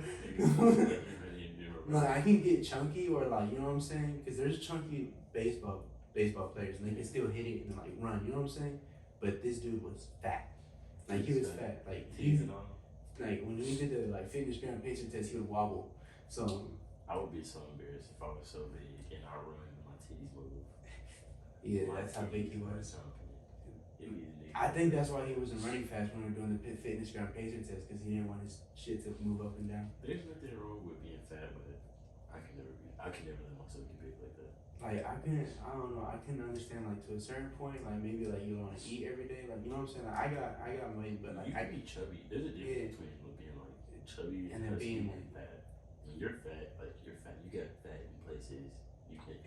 No, Like I can get chunky or like you know what I'm saying, because there's chunky baseball players and they can still hit it and like run. You know what I'm saying? But this dude was fat. Like he was fat. Like like when we did the like fitness gram patient test, he would wobble. So I would be so embarrassed if I was so big and I run and my titties move. yeah, that's how big he was. It'd be the I think that's why he wasn't running fast when we were doing the fitness gram patient test, because he didn't want his shit to move up and down. There's nothing wrong with being fat, but I can never let myself get big like that. Like I don't know, I can understand like to a certain point, like maybe like you don't want to eat every day, like you know what I'm saying. Like I got weight, but like You can be chubby. There's a difference between being like chubby and then being and fat. When you're fat, like you're fat, you get fat in places you can't.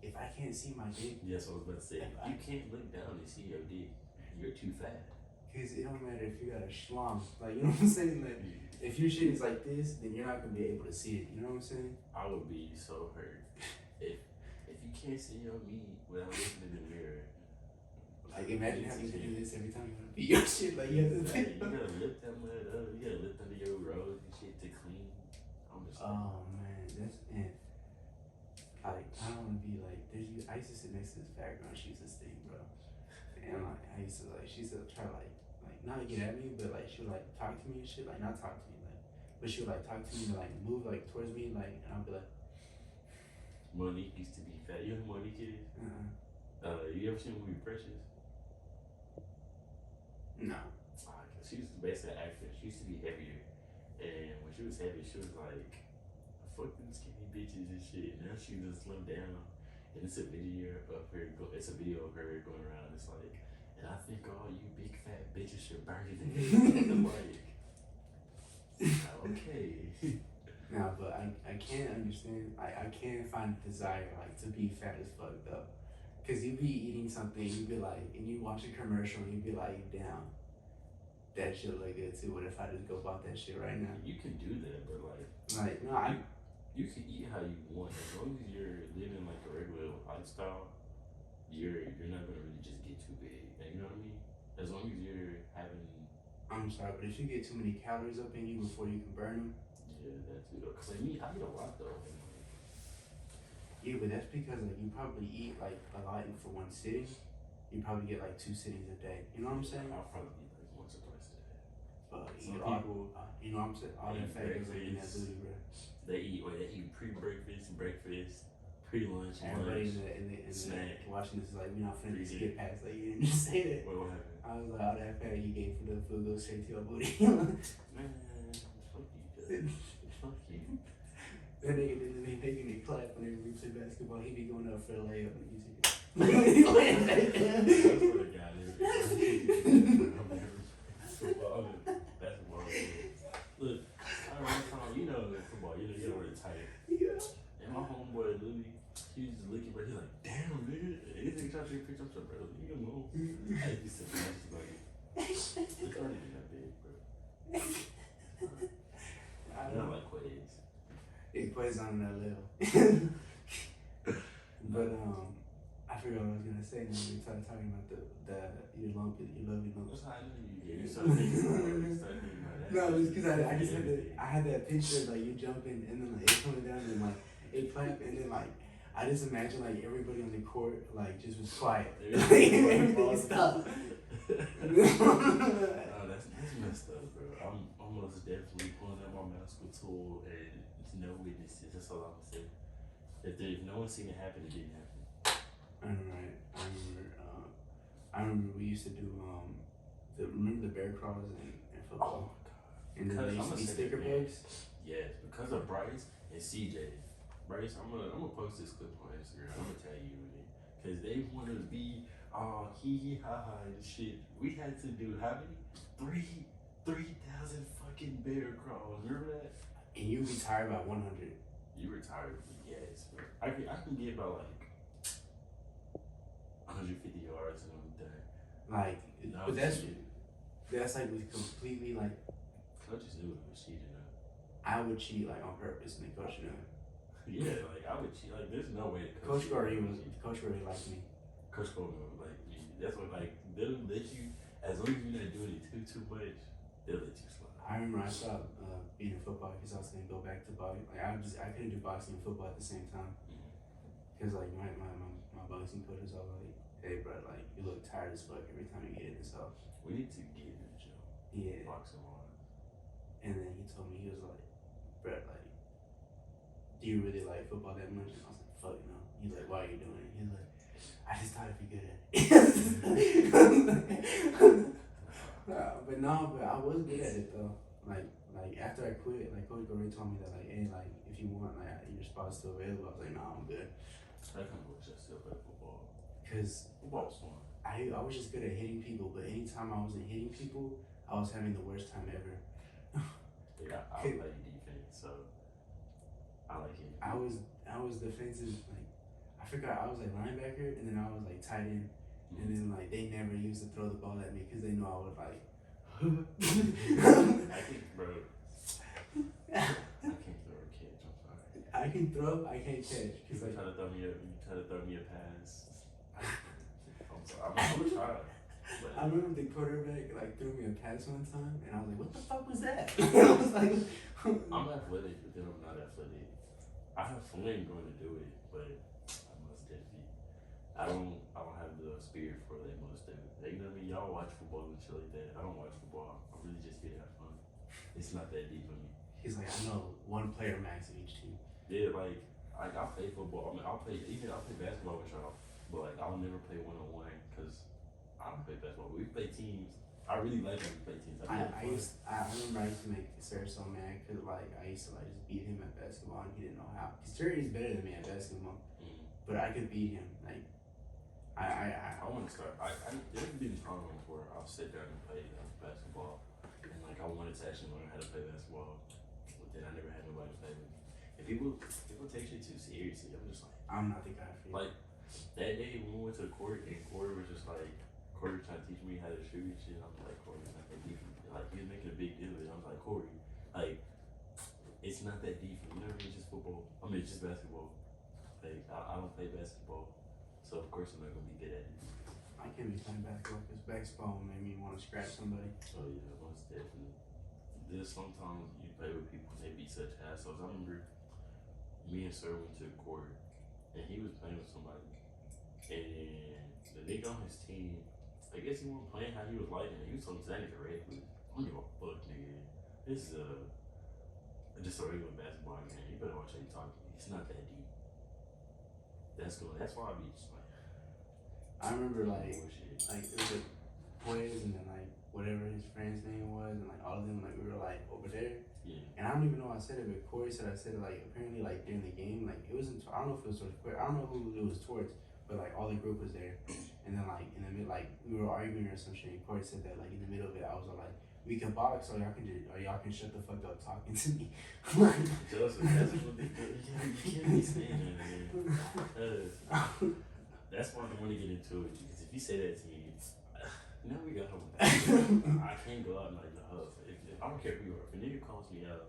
If I can't see my dick, Yes, I was about to say. You can't look down and see your dick. You're too fat. because it don't matter if you got a schlong, like you know what I'm saying. Like if your shit is like this, then you're not gonna be able to see it. You know what I'm saying? I would be so hurt if you can't see your meat without looking in the mirror. Like imagine having to do this every time you want to beat your shit. Like you have to Like, you gotta lift that mud up. You gotta lift under your rows and shit to clean. I'm just Oh man, that's it. Like I don't want to be like. I used to sit next to this fat girl. She used to stink, bro. And like I used to like, she used to try to like not get at me, but like she would like talk to me and shit. Like not talk to me, like, but she would like talk to me to like move like towards me, like, and I'll be like, Monique used to be fat. You know who Monique is? You ever seen the movie Precious? no. She was basically an actress. She used to be heavier, and when she was heavy, she was like, "Fuck them skinny bitches and shit." Now she just slimmed down, and it's a video of her. It's a video of her going around. It's like, and I think all you big fat bitches should burn it. I'm like, okay. No, but I can't understand. I can't find desire like to be fat as fuck though, cause you be eating something, you be like, and you watch a commercial, and you be like, damn, that shit look good too. What if I just go buy that shit right now? You can do that, but Like no, you can eat how you want as long as you're living like a regular lifestyle. You're not gonna really just get too big. You know what I mean? As long as you're having. I'm sorry, but if you get too many calories up in you before you can burn them. Yeah, that too though. Cause like me, I eat a lot though. Yeah, but that's because like you probably eat like a lot for one sitting. You probably get like 2 sittings a day. You know what I'm saying? I'll probably eat like once or twice a day. You Some know, people, you know what I'm saying? All that fat goes up in that booty, bro. they eat pre-breakfast, breakfast, pre-lunch, Everybody lunch, in the snack. watching this is like, we're not finna Pre-dinner. skip past like you didn't just say that. What happened? I was like, all that fat you gave for the food goes straight to your booty. Man, fuck you, cuz. Fuck you. That nigga didn't be making me clap whenever we play basketball. He be going up for a layup and he's I swear to God, basketball. Look, I remember time, you know football, you know the type. Yeah. And my homeboy Louis, He was just looking, bro. He's like, damn, nigga. He's like, trying to take a picture. I'm like, bro, leave him alone. I used to be like, it's already that big, bro. I don't like Quays. It plays on that level. But I forgot what I was gonna say. Now we started talking about the your love your lumps. That's how I know you. Yeah, you started thinking about that. No, it's because I just had that picture of like you jumping and then like it coming down and like it clapped and then like I just imagine like everybody on the court like just was quiet. Everything stopped. Oh, that's messed up, bro. I'm almost definitely pulling out my magical tool and no witnesses. That's all I'm saying. If no one seen it happen, it didn't happen. I remember we used to do remember the bear crawls in football. And then there used to be sticker bugs. Yes, because of Bryce and CJ. Bryce, I'm gonna post this clip on Instagram. I'm gonna tag you in it because they want to be hee ha ha and shit. We had to do how many? 3,000 fucking bear crawls. Remember that? And you retired by 100. You retired, yes. Bro. I can get about like 150 yards and I'm done. Like, No, but that's like was completely like. Coaches knew it was cheating. I would cheat like on purpose, and the coach knew. Yeah, like I would cheat. Like there's no way. Coach Gordy liked me. Coach Gordy like that's what like they'll let you as long as you're not doing it too much. They'll let you slide. I remember I stopped being in football because I was gonna go back to boxing. Like I couldn't do boxing and football at the same time. Because like my boxing coach was all like, "Hey, bro, like you look tired as fuck every time you get in." So we need to get in the gym. Yeah. Boxing wise. And then he told me, he was like, "Bro, like, do you really like football that much?" And I was like, "Fuck no." He's like, "Why are you doing it?" He's like, "I just thought I'd be good at it." But I was good at it though. Like after I quit, like Coach Gordy told me that like, hey, like if you want, like your spot's still available. I was like, "Nah, I'm good." I can't believe I still play football. Cause football's fun. I was just good at hitting people, but anytime I wasn't hitting people, I was having the worst time ever. Yeah, I play defense, so I like it. I was defensive, like I forgot I was like linebacker, and then I was like tight end, and then like they never used to throw the ball at me because they knew I would like. I think, bro. I can't throw a catch. I'm sorry. I can throw, I can't catch. Cause like, you try to throw me a pass. I'm sorry. I'm gonna try. But I remember the quarterback like threw me a pass one time, and I was like, "What the fuck was that?" I was like, I'm athletic, but then I'm not athletic. I have fun going to do it, but I must definitely. I don't have the spirit for that most of it. You know what I mean? Y'all watch football and shit like that. I don't watch football. I'm really just here to have fun. It's not that deep for me. He's like, "I know one player max in each team." Yeah, like I'll play football. I mean, I'll play basketball with y'all, but like I'll never play one-on-one because I don't play basketball. We play teams. I really like when we play teams. I remember I used to make Sir so mad because like I used to like just beat him at basketball and he didn't know how. Cause Terry is better than me at basketball, but I could beat him. Like I want to start. There's been times where I'll sit down and play basketball, and like I wanted to actually learn how to play basketball, but then I never had nobody to play with. And people take shit too seriously. I'm just like, I'm not the guy for you. Like that day when we went to the court and Corey was just like. Corey was trying to teach me how to shoot and shit. I'm like, Corey, it's not that deep. Like, he was making a big deal of it. I was like, Corey, like, it's not that deep. You know what I mean? It's just football. I mean, it's just basketball. Like, I don't play basketball. So, of course, I'm not going to be good at it. I can't be playing basketball because basketball made me want to scratch somebody. Oh, yeah, most definitely. There's sometimes you play with people and they be such assholes. I remember me and Sir went to the court and he was playing with somebody. And the nigga on his team, I guess he wasn't playing how he was liking it. He was telling me that nigga reckless. I don't give a fuck, nigga. This is just a regular basketball game. You better watch how you talk to me. It's not that deep. That's why I be just like. I remember like bullshit. it was like boys and then like whatever his friend's name was and like all of them like we were like over there. Yeah. And I don't even know how I said it, but Corey said I said it like apparently like during the game, like it wasn't. I don't know if it was towards Corey. I don't know who it was towards. But like all the group was there, and then like in the middle, like we were arguing or some shit. And Corey said that like in the middle of it, I was all like, we can box, or y'all can shut the fuck up talking to me. Joseph, that's what they do. You can't be saying that, man. That's why I don't want to get into it. Because if you say that to me, now we got home. I can't go out and like, I don't care who you are. If a nigga calls me out,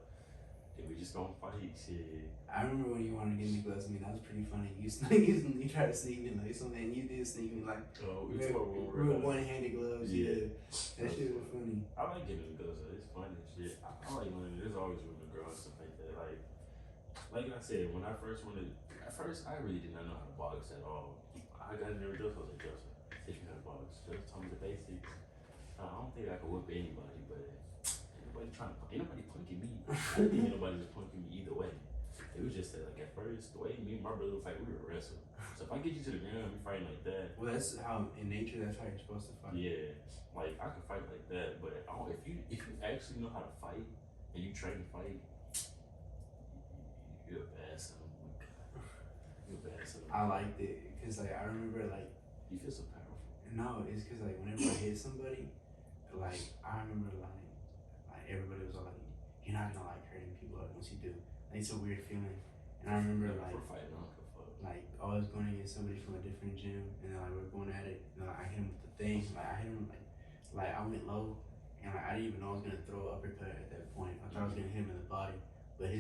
then we just gonna fight. Shit. I remember when you wanted to get me gloves. I mean, that was pretty funny. You tried to sneak me like something, and you did sneak me like real one-handed gloves. Yeah, that shit was funny. I like getting the gloves. It's fun and shit. I like learning. There's always room to grow and stuff like that. Like I said, when I first wanted, at first I really did not know how to box at all. I got in there with Joseph. I was like, Joseph, teach me how to box. Just tell me the basics. I don't think I could whip anybody, but ain't nobody punking me. I didn't think anybody was punking me either way. It was just that, like, at first, the way me and my brother would fight, we would wrestle. So if I get you to the ground, we fighting like that. Well, that's how, in nature, that's how you're supposed to fight. Yeah, like, I could fight like that, but if you actually know how to fight, and you train to fight, you're a bad son. You're a bad son. I liked it, because, like, I remember, like... You feel so powerful. No, it's because, like, whenever I hit somebody, like, I remember, like everybody was all like, you're not gonna like hurting people like once you do. Like, it's a weird feeling. And I remember like I was going against somebody from a different gym, and then like we were going at it, and like, I hit him with the thing. Like I hit him like I went low, and like I didn't even know I was gonna throw an uppercut at that point. I thought I was gonna hit him in the body, but he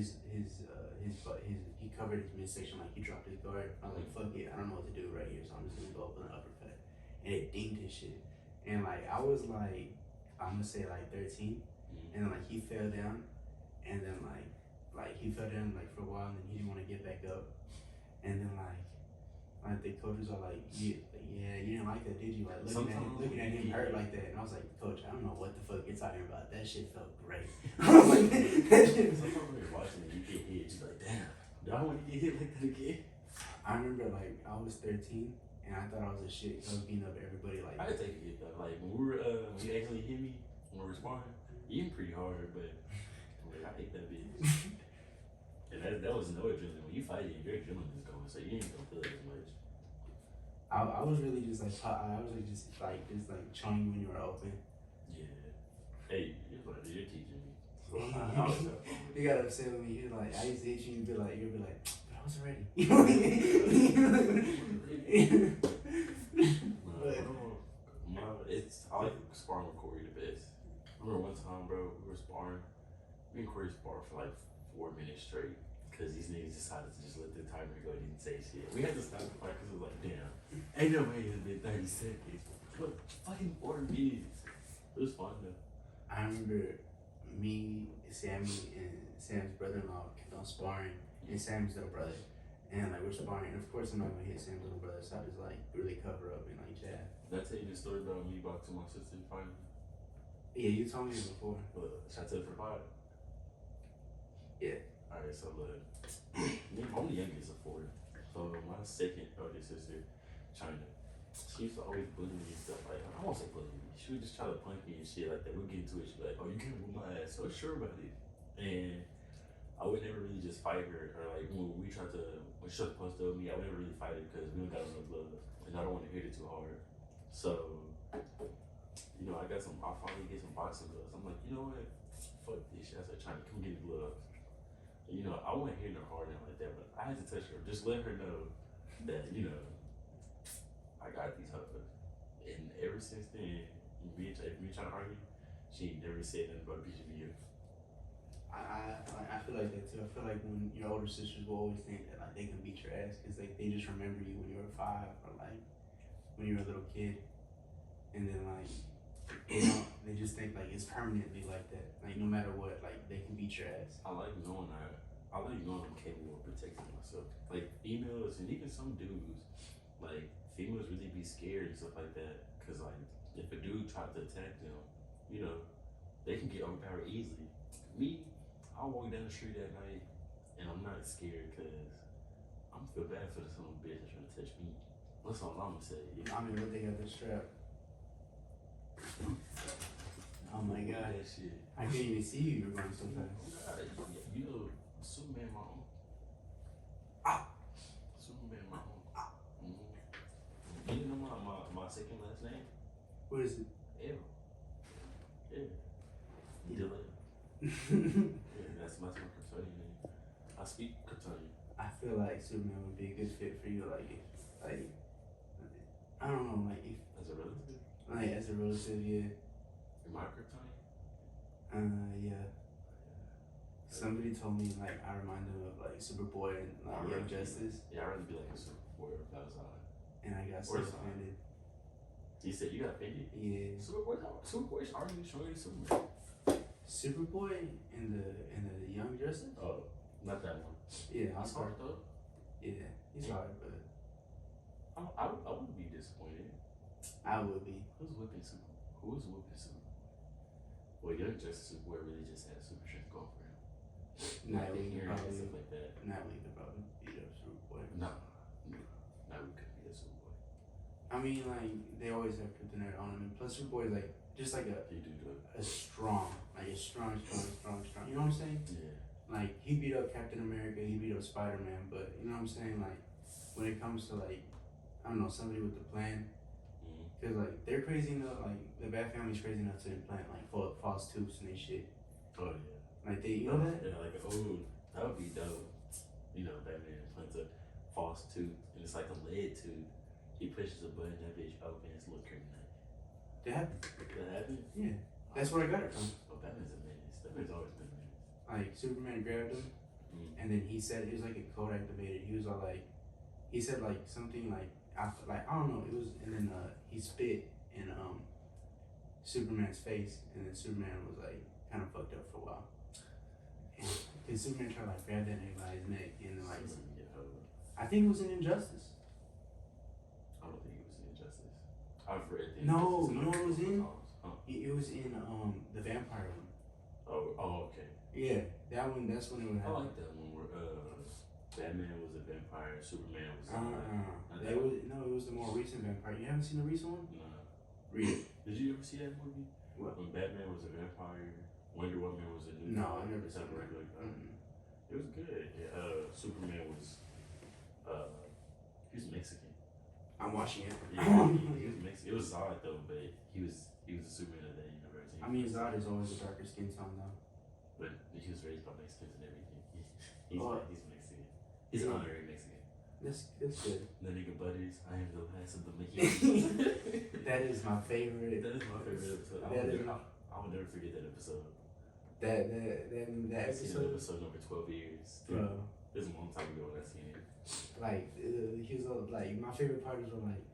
covered his midsection, like he dropped his guard. I was like, fuck it, I don't know what to do right here, so I'm just gonna go up with an uppercut, and it dinged his shit. And like I was like, I'm gonna say like 13. And then like he fell down, and then like he fell down like for a while, and then he didn't want to get back up. And then like the coaches are like, yeah, you didn't like that, did you? Like looking at him hurt like that, and I was like, Coach, I don't know what the fuck you're talking about. That shit felt great. I was like, that shit. Sometimes when you're watching it, you get hit, you're like, damn, do I want to get hit like that again? I remember like I was 13, and I thought I was a shit. I was beating up everybody. Like I could take a hit though. Like when you actually hit me when we were sparring. Even pretty hard, but like, I hate that bitch. And that was no adrenaline. When you fight it, your adrenaline is going, so you ain't gonna feel it as much. I was really just like just showing you when you were open. Yeah. Hey, you're teaching me. So You got upset with me. You're like, I used to hit you. You'd be like, but I wasn't ready. You know what I mean? I like sparring with Corey the best. I remember one time, bro, we were sparring. Me and Corey sparred for like 4 minutes straight because these niggas decided to just let the timer go and didn't say shit. We had to stop the fight because it was like, damn, ain't no way it's been 30 seconds. But fucking 4 minutes. It was fun though. I remember me, Sammy, and Sam's brother-in-law kept on sparring, and Sam's little brother. And like we're sparring, and of course I'm not gonna hit Sam's little brother, so I just like really cover up and like jab. Did I tell you the story about me boxing my sister finally? Yeah, you told me before. Should I tell it for 5? Yeah. Alright, so look, I'm only youngest of 4. So my second oldest sister, China, she used to always bully me and stuff like, I won't say bully me, she would just try to punk me and shit like that. We'd get into it, she'd be like, oh, you can't move my ass, so sure about it. And I would never really just fight her, or like when she was supposed to me, I would never really fight her because we don't got enough love, and I don't want to hit it too hard. So, you know, I finally get some boxing gloves. I'm like, you know what? Fuck this shit. I said, China, come get the gloves. And, you know, I wasn't hitting her hard and like that, but I had to touch her. Just let her know that, you know, I got these hoes. And ever since then, me trying to argue, she ain't never said nothing about a piece of you. I feel like that too. I feel like when your older sisters will always think that like they can beat your ass because like they just remember you when you were 5 or like when you were a little kid, and then like they just think like it's permanently like that. Like no matter what, like they can beat your ass. I like knowing I'm capable of protecting myself. Like females and even some dudes, like females really be scared and stuff like that. Cause like if a dude tries to attack them, you know, they can get overpowered easily. Me, I walk down the street at night and I'm not scared cause I'm feel bad for the son of a bitch trying to touch me. That's all I'm gonna say. I mean, what they got the strap. Oh my god. That shit. I can't even see you. You're going so fast. You know, Superman my own. Superman my own. You know my second last name? What is it? L. Yeah. Yeah, that's my Kryptonian name. I speak Kryptonian. I feel like Superman would be a good fit for you. Like I don't know, like if As a relative? like as a relative, yeah. Am I Kryptonian? Yeah. Somebody told me like I remind them of like Superboy and like Young Justice, Yeah, I'd rather be like a Superboy if that was on. and I got so Or Zod. offended. You said you got offended? Yeah. Superboy's already showing Superman. Superboy in the Young Justice. Oh, not that one. Yeah, That's hard though. Yeah, he's hard, but I wouldn't be disappointed. I would be. Who's whipping Super? Who is whipping Super? Well, Young Justice Superboy really just had super strength going for him. Like the Nightwing hearing and probably. stuff like that. Nightwing could probably beat up Superboy. No, we couldn't be a Superboy. I mean, like they always have kryptonite on him, and plus Superboy is like just like He do a strong, like a strong. You know what I'm saying? Yeah. Like he beat up Captain America, he beat up Spider-Man, but you know what I'm saying? Like when it comes to like I don't know somebody with the plan, because like they're crazy enough, like the Bat Family's crazy enough to implant like false tooths and they shit. Oh yeah. Like they, you know that? Yeah, like that would be dope. You know, Batman implants a false tooth, and it's like a lead tooth. He pushes a button, that bitch opens, look kryptonite. That happened. That happened? Yeah, that's where I got it from. Oh, Batman's a menace. Batman's always been a menace. Like Superman grabbed him, and then he said it was like a code activated. He was all like, he said like something like I don't know. It was, and then he spit in Superman's face, and then Superman was like kind of fucked up for a while. And Superman tried to like grab that nigga by his neck, and then like I think it was an Injustice. I don't think it was an Injustice. I've read the No, Injustice you know what it was in? Huh? It was in the vampire one. Oh, okay. Yeah, that one. That's when it would I happen. like that one where Batman was a vampire, Superman was. It was the more recent vampire. You haven't seen the recent one? No. Read it. Did you ever see that movie? What? When Batman was a vampire, Wonder Woman was a new. No, I never seen that. it. It was good. Yeah, Superman was. He was Mexican. I'm watching it. Yeah, he was Mexican. It was Zod though, but he was a Superman of that universe. I mean, Zod is always a darker skin tone though. But he was raised by Mexicans and everything. He's Mexican. He's Yeah. honorary Mexican. That's good. The nigga Butters, I am the last of the Mexican. That is my favorite. That is my favorite episode. I will never forget that episode. That I've seen that episode. episode number 12 years. Bro, It was a long time ago when I seen it. like he was all, like my favorite part was when like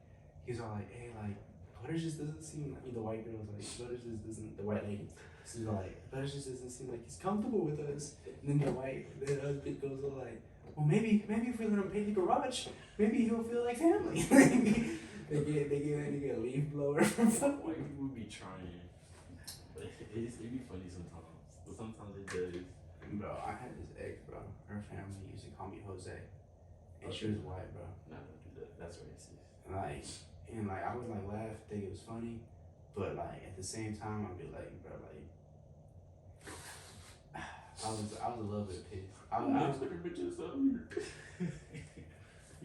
he was all like, hey, like Butters just doesn't seem like the white girl was like Butters just doesn't, the white lady. She's like Butters just doesn't seem like he's comfortable with us. And then the husband goes all like, well, maybe if we let him paint the garage, maybe he'll feel like family. they give that nigga a leaf blower. White people be trying, but it be funny sometimes. But sometimes it does. Bro, I had this ex, bro. Her family used to call me Jose, and she was white, bro. No, don't do that. That's racist. Like, and like I would like laugh, think it was funny, but like at the same time I'd be like, bro, like I was a little bit pissed. I was looking for just you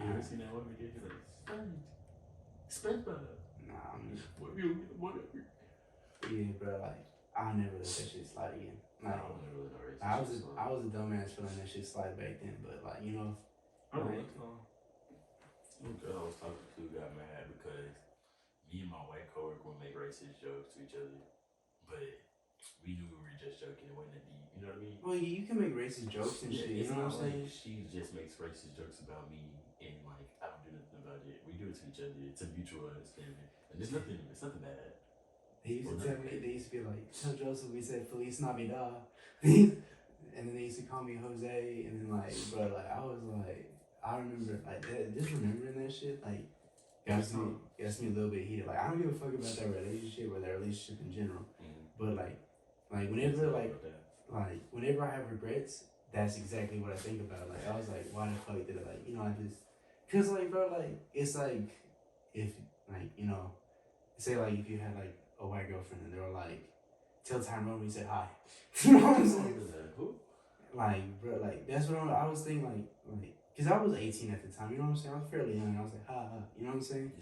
ever seen that one video? He's like, SpongeBob. nah, Whatever. yeah, bro, like I'll never let that shit slide again. Like, I don't really know racist. I was a dumbass for letting that shit slide back then, but like you know, One girl I was talking to got mad because me and my white coworker would make racist jokes to each other, but we knew we were just joking. It wasn't that deep. You know what I mean? well, you can make racist jokes and shit. You know what I'm saying? She just makes racist jokes about me, and like I don't do nothing about it. We do it to each other. It's a mutual understanding, and it's nothing bad. They used to tell me, they used to be like, tell Joseph we said Feliz Navidad. And then they used to call me Jose, and then like, bro, like, I was like, I remember, like, that, just remembering that shit, like, gets me a little bit heated. Like, I don't give a fuck about that relationship or that relationship in general. But like, whenever I have regrets, that's exactly what I think about. Like, I was like, why the fuck did I, like, you know, I just, cause like, bro, like, it's like, if, like, you know, say like, if you had like a white girlfriend and they were like, tell Tyrone we said hi. You know what I'm saying? Who? Like, bro, like, that's what I was thinking, like, cause I was 18 at the time, you know what I'm saying? I was fairly young, and I was like, ha, you know what I'm saying?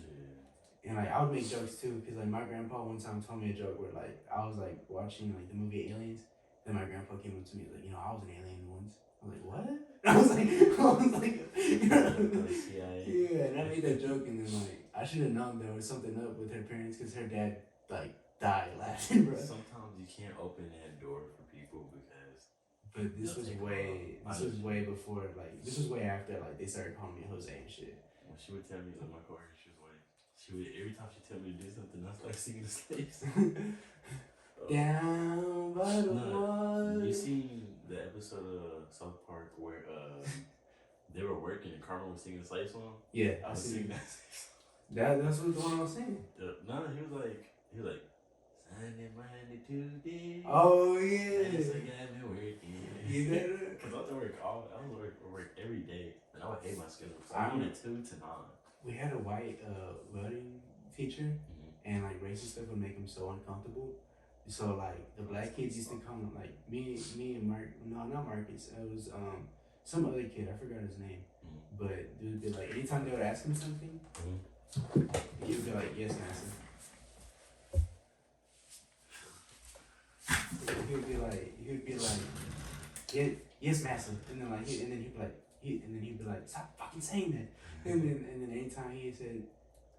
Yeah. And like, I would make jokes too, cause like, my grandpa one time told me a joke where like, I was like watching like the movie Aliens, Then my grandpa came up to me like, I was an alien once. I was like, what? I was like, yeah, and I made that joke, and then like I should have known there was something up with her parents because her dad like died laughing, bro. Sometimes you can't open that door for people because. But this was way before, like, this was way after, like, they started calling me Jose and shit. When she would tell me, like, my coworker, every time she tell me to do something, I start singing the slaves. Down by the water. You seen the episode of South Park where they were working and Carmen was singing the slave song? Yeah, I was singing that. That's what the one I was singing. No, he was like, Sunday, Monday, Tuesday. Oh yeah. I got me working. You did it? Cause I was work every day, and I would hate my schedule. So I wanted 2 to 9. We had a white welding teacher, and like racist stuff would make him so uncomfortable. So like the black kids used to come, like me and Mark. No, not Marcus. It was some other kid. I forgot his name. But it would be like anytime they would ask him something, he would be like, "Yes, master." He would be like, "Yeah, yes, master," and then he'd be like, "Stop fucking saying that." And then anytime he said,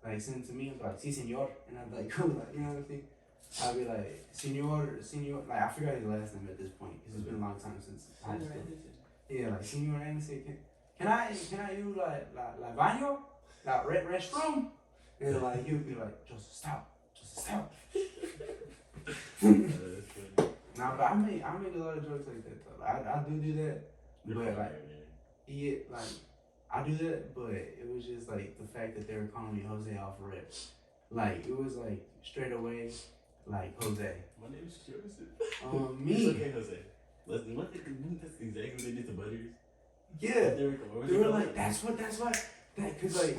like, send it to me, I'd be like, "Si, senor," and I'd be like, "Cool," like, you know what I'm saying? I'd be like, senor, like, I forgot his last name at this point because it's been a long time since high school. Yeah, like, Senor Anderson, can I use like baño, like restroom? And like he would be like, Joseph, stop. Nah, but I make a lot of jokes like that though. I do that, but like yeah, like I do that, but it was just like the fact that they were calling me Jose off rip. Like it was like straight away, like Jose. My name is Joseph. Me. It's okay, Jose. That's exactly what they did to Butters. Yeah. They were like, that's why. Cause like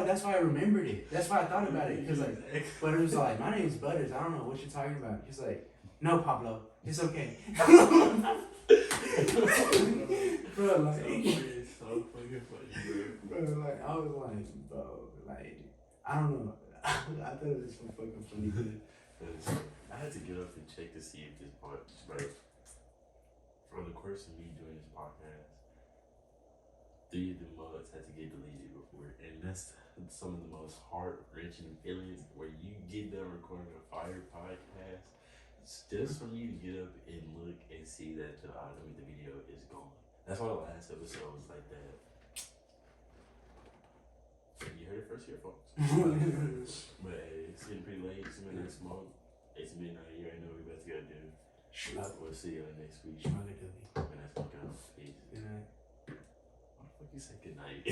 that's why I remembered it. That's why I thought about it. Cause like, but it was like, my name's Butters. I don't know what you're talking about. He's like, no, Pablo, it's okay. Bro, like, so fucking funny, bro. Like I was like, bro, like I don't know. I thought it was so fucking funny. I had to get up and check to see if this part, bro. For the course of me doing this podcast, 3 of the mods had to get deleted before, and that's some of the most heart-wrenching feelings where you get done recording a fire podcast, just for me to get up and look and see that the item of the video is gone. That's why the last episode was like that. You heard it first here, folks. But it's getting pretty late. It's midnight smoke. It's midnight. You already know what we're about to go do. We'll see you next week. Midnight smoke out. Peace. Good night. Why the fuck you say good night?